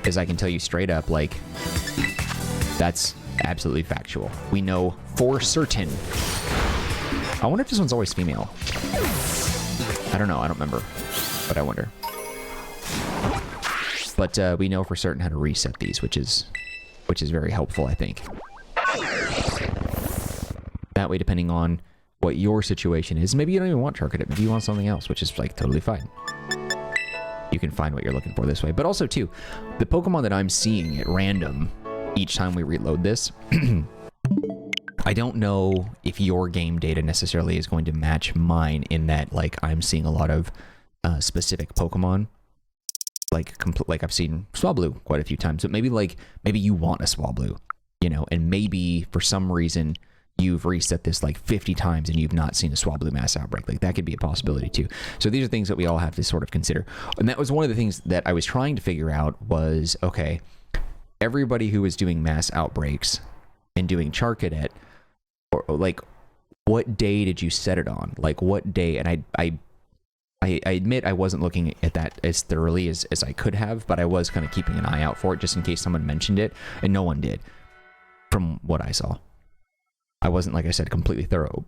is I can tell you straight up, like, that's absolutely factual. We know for certain. I wonder if this one's always female. I don't know. I don't remember, but I wonder. But we know for certain how to reset these, which is very helpful, I think. That way, depending on what your situation is, maybe you don't even want Charcadet, maybe you want something else, which is like totally fine. You can find what you're looking for this way. But also, too, the Pokemon that I'm seeing at random each time we reload this, I don't know if your game data necessarily is going to match mine in that, like, I'm seeing a lot of specific Pokemon. Like I've seen Swablu quite a few times, but maybe you want a Swablu, you know, and maybe for some reason you've reset this like 50 times and you've not seen a Swablu mass outbreak. Like, that could be a possibility too. So these are things that we all have to sort of consider. And that was one of the things that I was trying to figure out was, okay, everybody who was doing mass outbreaks and doing Charcadet, or like, what day did you set it on? Like, what day? And I admit I wasn't looking at that as thoroughly as I could have, but I was kind of keeping an eye out for it just in case someone mentioned it, and no one did, from what I saw. I wasn't, like I said, completely thorough,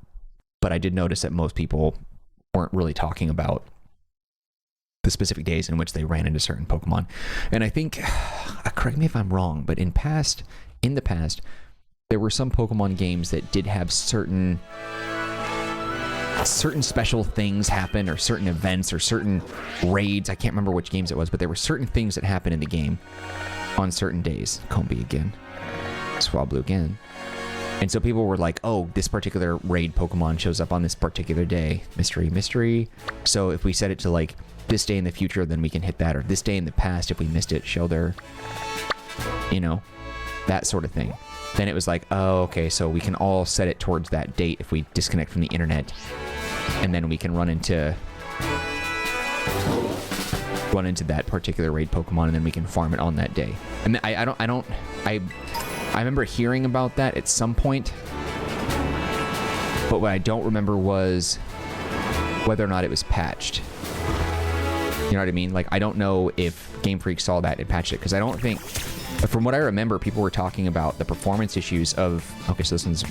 but I did notice that most people weren't really talking about the specific days in which they ran into certain Pokemon. And I think, correct me if I'm wrong, but in the past, there were some Pokemon games that did have certain special things happen, or certain events, or certain raids. I can't remember which games it was, but there were certain things that happened in the game on certain days. Combi again. Swablu again. And so people were like, oh, this particular raid Pokemon shows up on this particular day. Mystery, mystery. So if we set it to, like, this day in the future, then we can hit that. Or this day in the past, if we missed it, show their, you know, that sort of thing. Then it was like, oh, okay, so we can all set it towards that date if we disconnect from the internet. And then we can run into that particular raid Pokemon, and then we can farm it on that day. And I remember hearing about that at some point, but what I don't remember was whether or not it was patched. You know what I mean? Like, I don't know if Game Freak saw that and patched it, because I don't think, from what I remember, people were talking about the performance issues of, okay, so this one's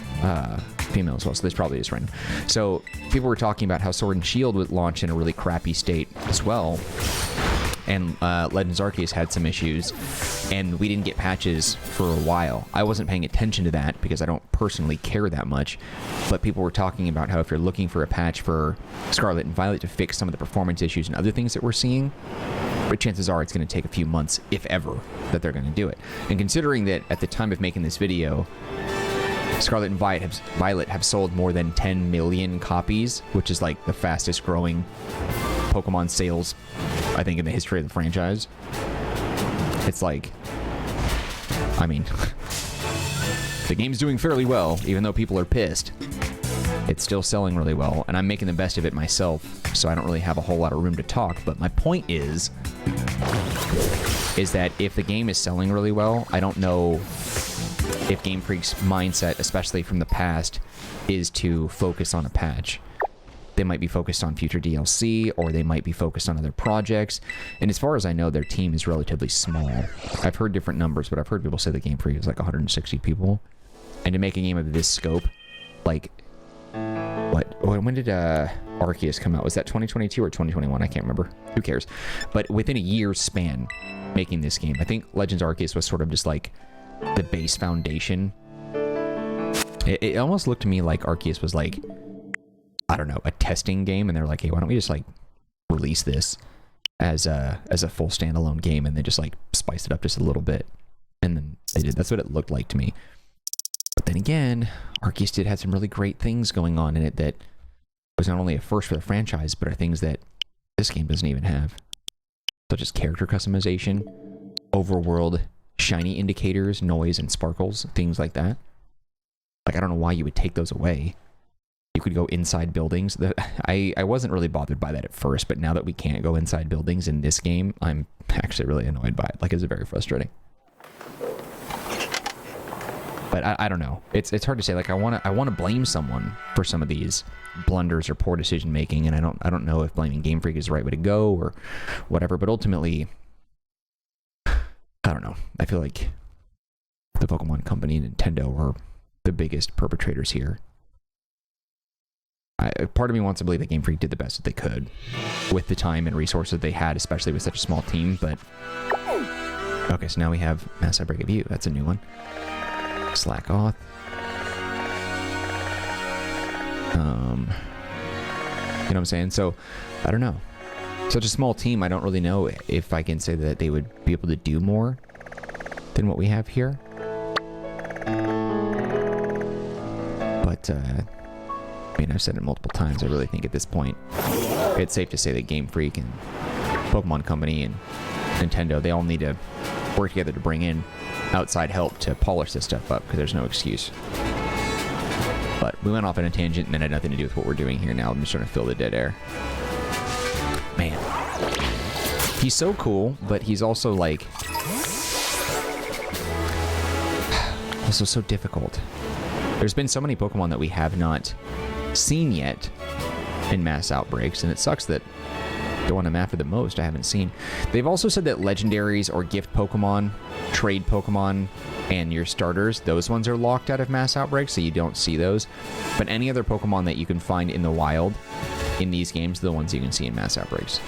female as well, so this probably is random. So people were talking about how Sword and Shield would launch in a really crappy state as well. And Legends Arceus had some issues, and we didn't get patches for a while. I wasn't paying attention to that because I don't personally care that much, but people were talking about how if you're looking for a patch for Scarlet and Violet to fix some of the performance issues and other things that we're seeing, but chances are it's going to take a few months, if ever, that they're going to do it. And considering that at the time of making this video, Scarlet and Violet have sold more than 10 million copies, which is like the fastest growing Pokemon sales, I think, in the history of the franchise. It's like, I mean, the game's doing fairly well, even though people are pissed. It's still selling really well, and I'm making the best of it myself, so I don't really have a whole lot of room to talk. But my point is that if the game is selling really well, I don't know if Game Freak's mindset, especially from the past, is to focus on a patch. They might be focused on future DLC, or they might be focused on other projects. And as far as I know, their team is relatively small. I've heard different numbers, but I've heard people say that Game Freak is like 160 people. And to make a game of this scope, like, when did Arceus come out? Was that 2022 or 2021? I can't remember. Who cares? But within a year's span making this game, I think Legends Arceus was sort of just like the base foundation. It almost looked to me like Arceus was like, I don't know, a testing game, and they're like, hey, why don't we just like release this as a full standalone game, and then just like spice it up just a little bit. And then they did. That's what it looked like to me. But then again, Arceus did have some really great things going on in it that was not only a first for the franchise, but are things that this game doesn't even have. Such as character customization, overworld shiny indicators, noise and sparkles, things like that. Like, I don't know why you would take those away. You could go inside buildings. I wasn't really bothered by that at first, but now that we can't go inside buildings in this game, I'm actually really annoyed by it. Like, it's very frustrating. But I don't know. It's hard to say. Like, I want to blame someone for some of these blunders or poor decision making, and I don't know if blaming Game Freak is the right way to go or whatever. But ultimately, I don't know. I feel like the Pokemon Company and Nintendo are the biggest perpetrators here. Part of me wants to believe that Game Freak did the best that they could with the time and resources they had, especially with such a small team. But okay, so now we have Mass Outbreak of You. That's a new one. Slack off. You know what I'm saying? So, I don't know. Such a small team, I don't really know if I can say that they would be able to do more than what we have here. But, I mean, I've said it multiple times. I really think at this point, it's safe to say that Game Freak and Pokemon Company and Nintendo, they all need to work together to bring in outside help to polish this stuff up, because there's no excuse. But we went off on a tangent and it had nothing to do with what we're doing here now. I'm just trying to fill the dead air. Man. He's so cool, but he's also like... also so difficult. There's been so many Pokemon that we have not seen yet in Mass Outbreaks, and it sucks that the one I'm after the most I haven't seen. They've also said that legendaries or gift Pokemon, trade Pokemon, and your starters, those ones are locked out of Mass Outbreak, so you don't see those. But any other Pokemon that you can find in the wild in these games are the ones you can see in Mass Outbreaks.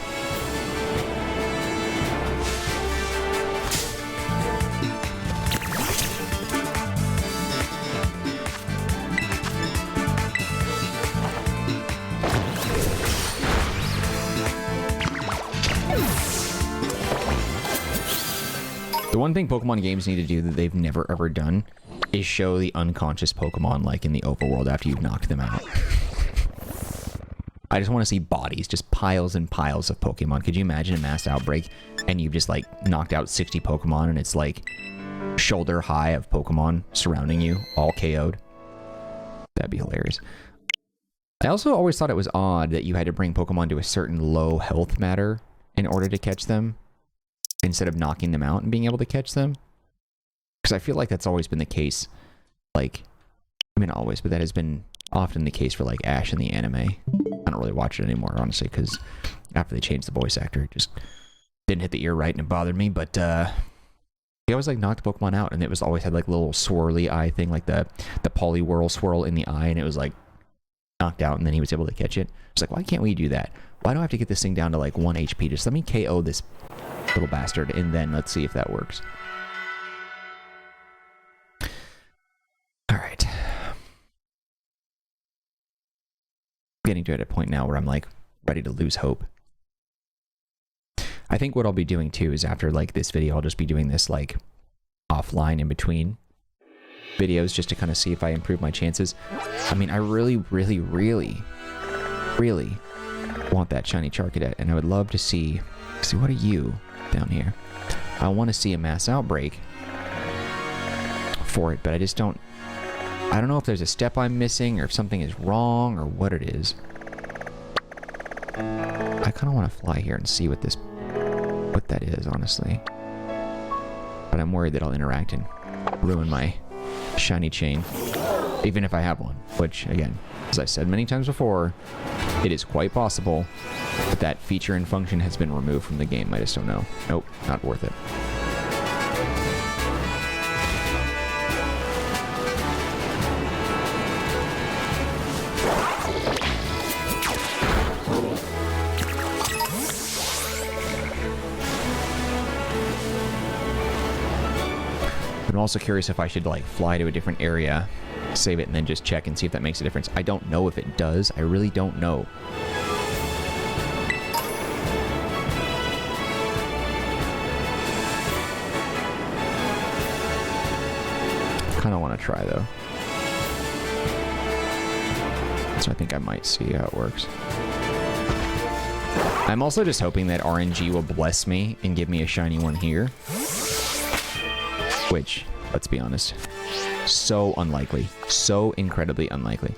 The one thing Pokemon games need to do that they've never ever done is show the unconscious Pokemon like in the overworld after you've knocked them out. I just want to see bodies, just piles and piles of Pokemon. Could you imagine a Mass Outbreak and you've just like knocked out 60 Pokemon and it's like shoulder high of Pokemon surrounding you, all KO'd? That'd be hilarious. I also always thought it was odd that you had to bring Pokemon to a certain low health matter in order to catch them, instead of knocking them out and being able to catch them. Because I feel like that's always been the case. Like, I mean, always, but that has been often the case for, like, Ash in the anime. I don't really watch it anymore, honestly, because after they changed the voice actor, it just didn't hit the ear right and it bothered me. But, he always, like, knocked Pokemon out, and it was always had, like, a little swirly eye thing, like the Poliwhirl swirl in the eye, and it was, like, knocked out, and then he was able to catch it. It's like, why can't we do that? Why do I have to get this thing down to, like, 1 HP? Just let me KO this little bastard, and then let's see if that works. Alright. Getting to a point now where I'm like ready to lose hope. I think what I'll be doing too is after like this video, I'll just be doing this like offline in between videos just to kind of see if I improve my chances. I mean, I really want that shiny Charcadet, and I would love to see what are you down here? I want to see a Mass Outbreak for it, but I just don't know if there's a step I'm missing or if something is wrong or what it is. I kind of want to fly here and see what that is, honestly. But I'm worried that I'll interact and ruin my shiny chain, even if I have one, which, again, as I said many times before, it is quite possible that that feature and function has been removed from the game. I just don't know. Nope, not worth it. I'm also curious if I should like fly to a different area, save it, and then just check and see if that makes a difference. I don't know if it does. I really don't know. Kind of want to try though. So I think I might see how it works. I'm also just hoping that RNG will bless me and give me a shiny one here. Which, let's be honest, So unlikely. So incredibly unlikely.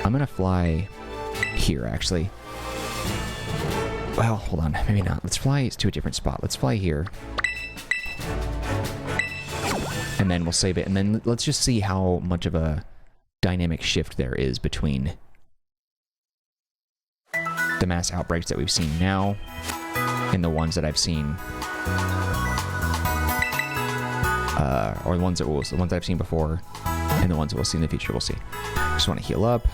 I'm gonna fly here, actually. Well, hold on. Maybe not. Let's fly to a different spot. Let's fly here. And then we'll save it. And then let's just see how much of a dynamic shift there is between the mass outbreaks that we've seen now and the ones that I've seen, or the ones that I've seen before, and the ones that we'll see in the future. We'll see. Just want to heal up.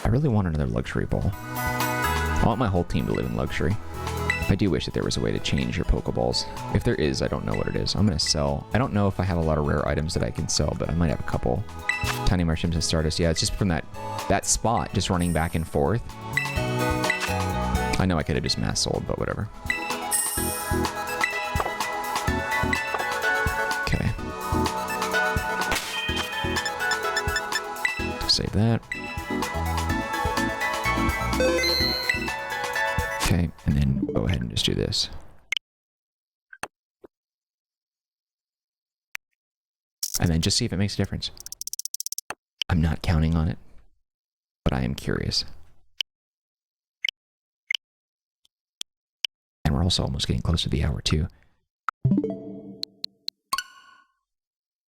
I really want another luxury ball. I want my whole team to live in luxury. I do wish that there was a way to change your Pokeballs. If there is, I don't know what it is. I'm going to sell. I don't know if I have a lot of rare items that I can sell, but I might have a couple. Tiny Mushrooms and Stardust. Yeah, it's just from that spot, just running back and forth. I know I could have just mass sold, but whatever. Okay. Save that. Okay, and then go ahead and just do this. And then just see if it makes a difference. I'm not counting on it, but I am curious. And we're also almost getting close to the hour too.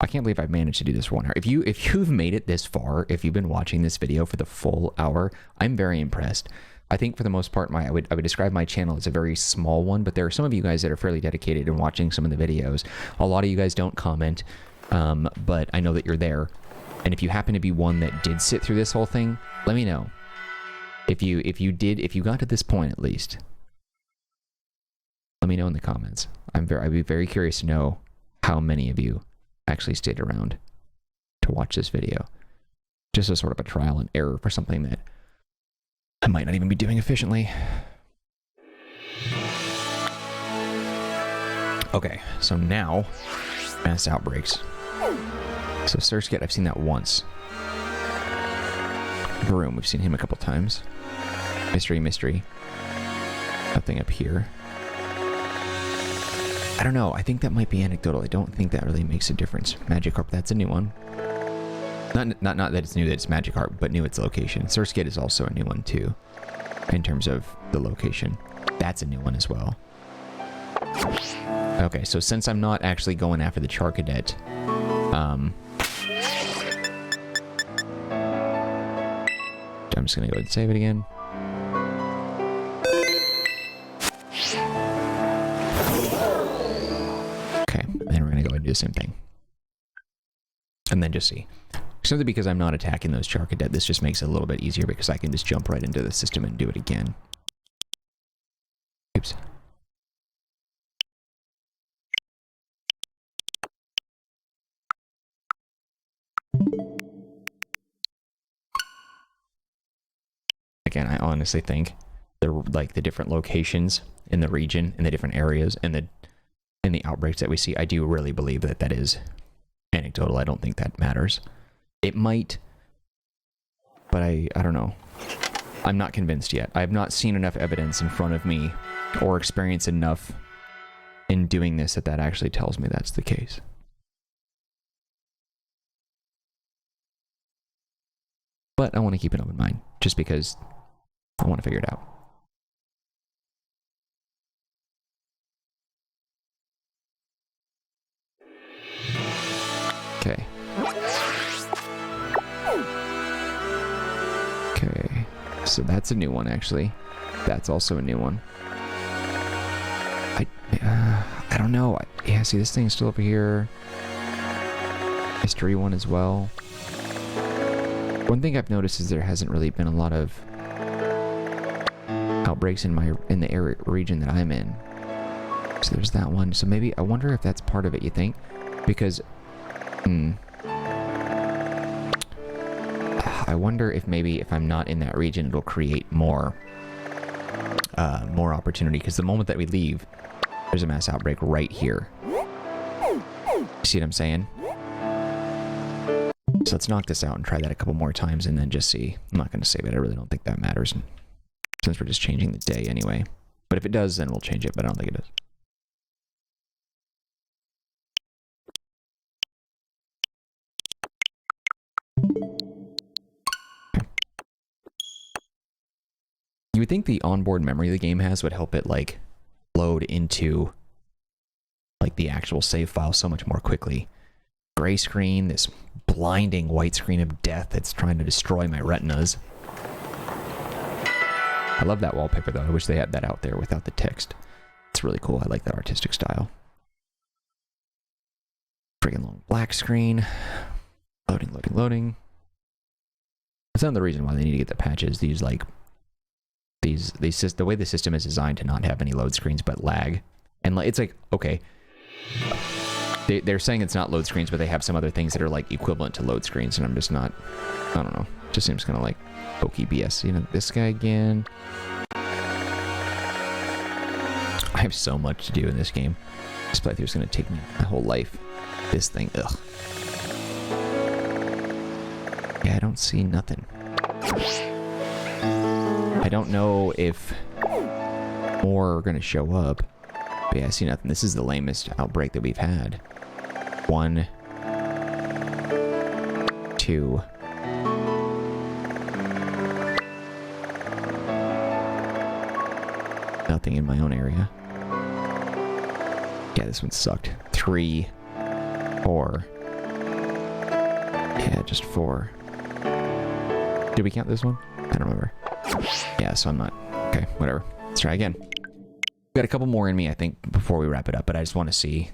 I can't believe I've managed to do this for 1 hour. If you've made it this far, if you've been watching this video for the full hour, I'm very impressed. I think for the most part, I would describe my channel as a very small one, but there are some of you guys that are fairly dedicated in watching some of the videos. A lot of you guys don't comment, but I know that you're there. And if you happen to be one that did sit through this whole thing, let me know. If you got to this point at least, let me know in the comments. I'd be very curious to know how many of you actually stayed around to watch this video. Just as sort of a trial and error for something that I might not even be doing efficiently. Okay, so now, mass outbreaks. So Surskit, I've seen that once. Broom, we've seen him a couple times. Mystery. Nothing up here. I don't know, I think that might be anecdotal. I don't think that really makes a difference. Magikarp, that's a new one. Not that it's new that it's Magikarp, but new its location. Surskit is also a new one too, in terms of the location. That's a new one as well. Okay, so since I'm not actually going after the Charcadet, I'm just gonna go ahead and save it again. Okay, then we're gonna go ahead and do the same thing. And then just see. Simply because I'm not attacking those Charcadet, this just makes it a little bit easier because I can just jump right into the system and do it again. Oops. Again, I honestly think the different locations in the region, in the different areas, and the outbreaks that we see, I do really believe that that is anecdotal. I don't think that matters. It might, but I don't know. I'm not convinced yet. I have not seen enough evidence in front of me or experienced enough in doing this that actually tells me that's the case. But I want to keep an open mind just because I want to figure it out. Okay. Okay, so that's a new one, actually. That's also a new one. I don't know. Yeah, see, this thing's still over here. Mystery one as well. One thing I've noticed is there hasn't really been a lot of outbreaks in the area region that I'm in. So there's that one. So maybe I wonder if that's part of it. You think? Because, I wonder if maybe if I'm not in that region, it'll create more opportunity. Because the moment that we leave, there's a mass outbreak right here. See what I'm saying? So let's knock this out and try that a couple more times and then just see. I'm not going to save it. I really don't think that matters since we're just changing the day anyway. But if it does, then we'll change it, but I don't think it does. You would think the onboard memory the game has would help it like load into like the actual save file so much more quickly. Gray screen, this blinding white screen of death that's trying to destroy my retinas. I love that wallpaper though. I wish they had that out there without the text. It's really cool. I like that artistic style. Freaking long black screen. Loading, loading, loading. That's another reason why they need to get the patches. These like the way the system is designed to not have any load screens but lag. And like it's like, okay. They're saying it's not load screens, but they have some other things that are like equivalent to load screens, and I'm just not, I don't know. Just seems kind of like pokey BS. You know, this guy again. I have so much to do in this game. This playthrough is going to take me my whole life. This thing, ugh. Yeah, I don't see nothing. I don't know if more are going to show up. But yeah, I see nothing. This is the lamest outbreak that we've had. 1, 2. Nothing in my own area. Yeah, this one sucked. 3, 4. Yeah, just 4. Did we count this one? I don't remember. Yeah, so I'm not... Okay, whatever. Let's try again. Got a couple more in me, I think, before we wrap it up, but I just want to see.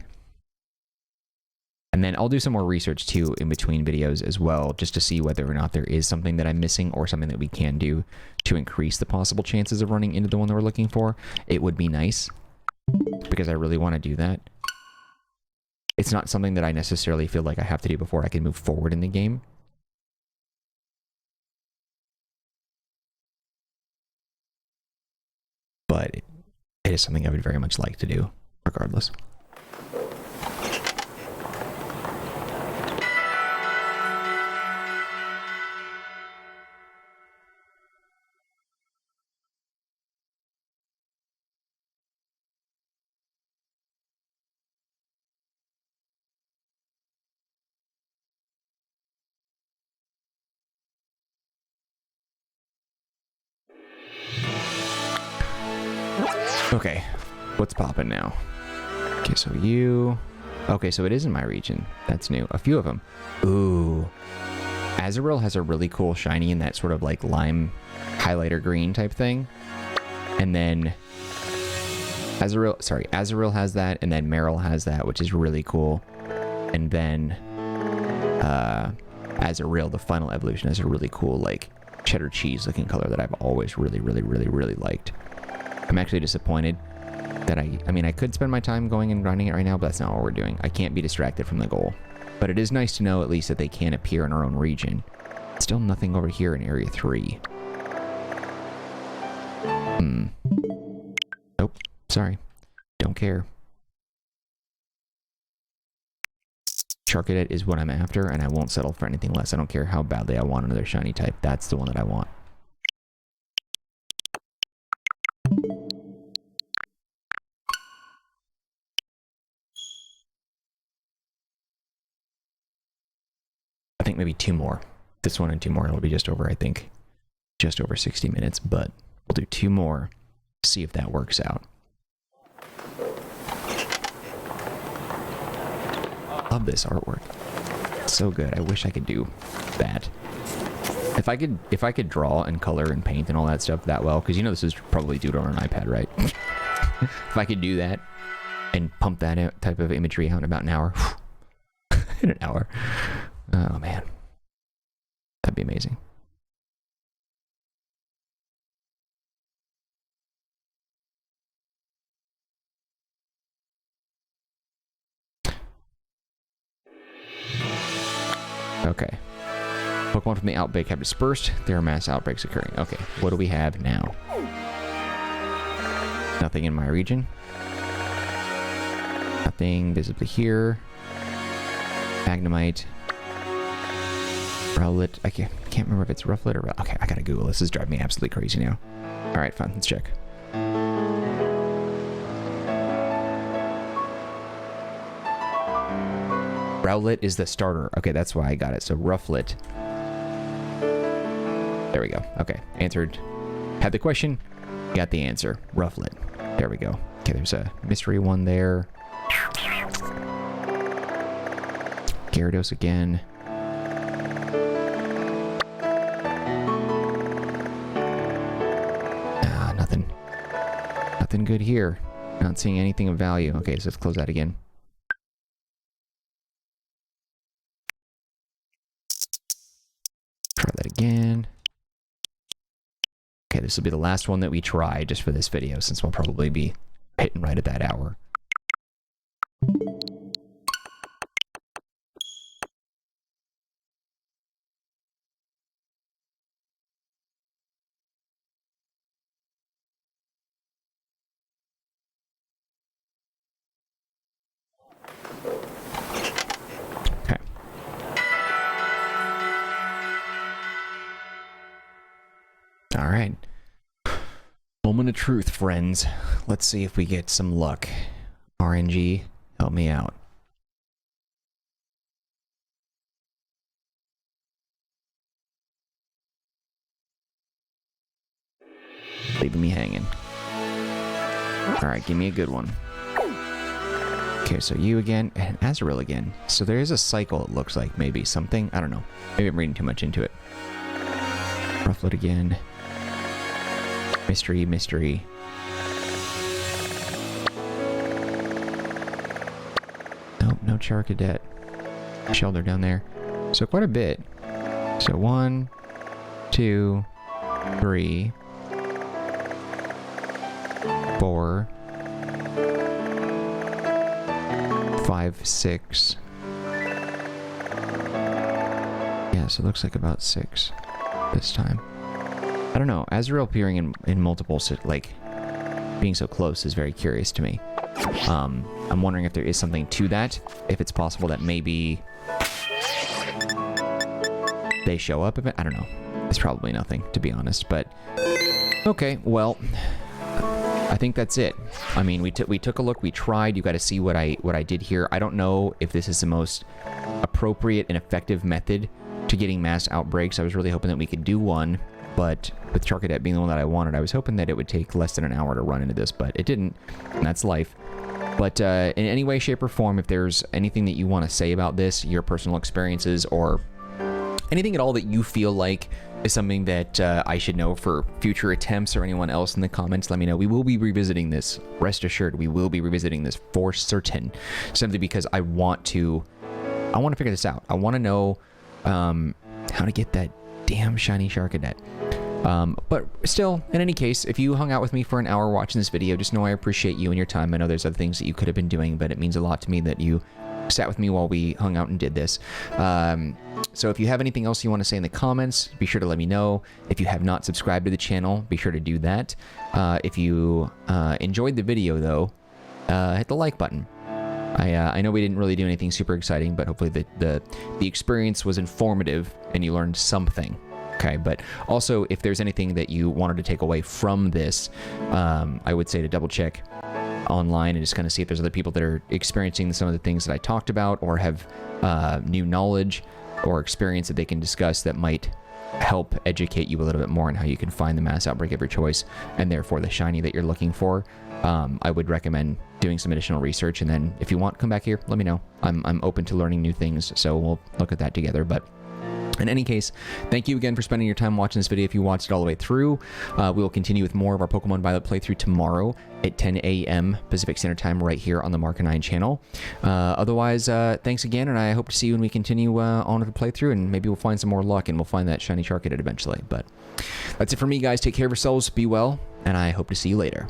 And then I'll do some more research, too, in between videos as well, just to see whether or not there is something that I'm missing or something that we can do to increase the possible chances of running into the one that we're looking for. It would be nice, because I really want to do that. It's not something that I necessarily feel like I have to do before I can move forward in the game. But it is something I would very much like to do, regardless. Okay, what's popping now? Okay, so you... Okay, so it is in my region. That's new. A few of them. Ooh. Azurill has a really cool shiny in that sort of like lime highlighter green type thing. And then... Azurill has that, and then Meryl has that, which is really cool. And then... Azurill, the final evolution, has a really cool, like, cheddar cheese looking color that I've always really liked. I'm actually disappointed that I mean, I could spend my time going and grinding it right now, but that's not what we're doing. I can't be distracted from the goal. But it is nice to know at least that they can appear in our own region. Still nothing over here in Area 3. Nope. Sorry. Don't care. Charcadet is what I'm after, and I won't settle for anything less. I don't care how badly I want another shiny type. That's the one that I want. I think maybe 2 more. This one and 2 more. It'll be just over, I think, just over 60 minutes, but we'll do 2 more, see if that works out. Love this artwork. It's so good. I wish I could do that. If I could draw and color and paint and all that stuff that well, because you know this is probably doodled on an iPad, right? If I could do that and pump that type of imagery out in about an hour, in an hour, oh man, that'd be amazing. Okay. Pokemon from the outbreak have dispersed. There are mass outbreaks occurring. Okay, what do we have now? Nothing in my region. Nothing visibly here. Magnemite. Rowlet. I can't remember if it's Rufflet or... Okay, I gotta Google this. This is driving me absolutely crazy now. Alright, fine. Let's check. Rowlet is the starter. Okay, that's why I got it. So Rufflet. There we go. Okay, answered. Had the question, got the answer. Rufflet. There we go. Okay, there's a mystery one there. Gyarados again. Ah, nothing. Nothing good here. Not seeing anything of value. Okay, so let's close that again. Try that again. Okay, this will be the last one that we try just for this video, since we'll probably be hitting right at that hour. Okay. All right. Moment of truth, friends. Let's see if we get some luck. RNG, help me out. Leaving me hanging. All right, give me a good one. Okay, so you again, and Azrael again. So there is a cycle, it looks like, maybe something. I don't know. Maybe I'm reading too much into it. Rufflet again. Mystery, mystery. Nope, no Charcadet. Shelter down there. So quite a bit. So 1, 2, 3, 4, 5, 6. Yeah, so it looks like about 6 this time. I don't know. Azrael appearing in multiple, like, being so close is very curious to me. I'm wondering if there is something to that. If it's possible that maybe they show up. I don't know. It's probably nothing, to be honest. But okay, well, I think that's it. I mean, we took a look. We tried. You got to see what I did here. I don't know if this is the most appropriate and effective method to getting mass outbreaks. I was really hoping that we could do one. But with Charcadet being the one that I wanted, I was hoping that it would take less than an hour to run into this, but it didn't, and that's life. But in any way, shape, or form, if there's anything that you want to say about this, your personal experiences, or anything at all that you feel like is something that I should know for future attempts, or anyone else in the comments, let me know. We will be revisiting this. Rest assured, we will be revisiting this for certain. Simply because I want to figure this out. I want to know how to get that damn shiny Charcadet. But still, in any case, if you hung out with me for an hour watching this video, just know I appreciate you and your time. I know there's other things that you could have been doing, but it means a lot to me that you sat with me while we hung out and did this. So if you have anything else you want to say in the comments, be sure to let me know. If you have not subscribed to the channel, be sure to do that. If you enjoyed the video, though, hit the like button. I know we didn't really do anything super exciting, but hopefully the experience was informative and you learned something. Okay, but also if there's anything that you wanted to take away from this, I would say to double check online and just kind of see if there's other people that are experiencing some of the things that I talked about, or have new knowledge or experience that they can discuss that might help educate you a little bit more on how you can find the mass outbreak of your choice, and therefore the shiny that you're looking for. I would recommend doing some additional research, and then if you want, come back here, let me know. I'm open to learning new things, so we'll look at that together. But in any case, thank you again for spending your time watching this video. If you watched it all the way through, we will continue with more of our Pokemon Violet playthrough tomorrow at 10 a.m. Pacific Standard Time right here on the Marcanine channel. Otherwise, thanks again, and I hope to see you when we continue on with the playthrough, and maybe we'll find some more luck, and we'll find that shiny Charcadet eventually. But that's it for me, guys. Take care of yourselves, be well, and I hope to see you later.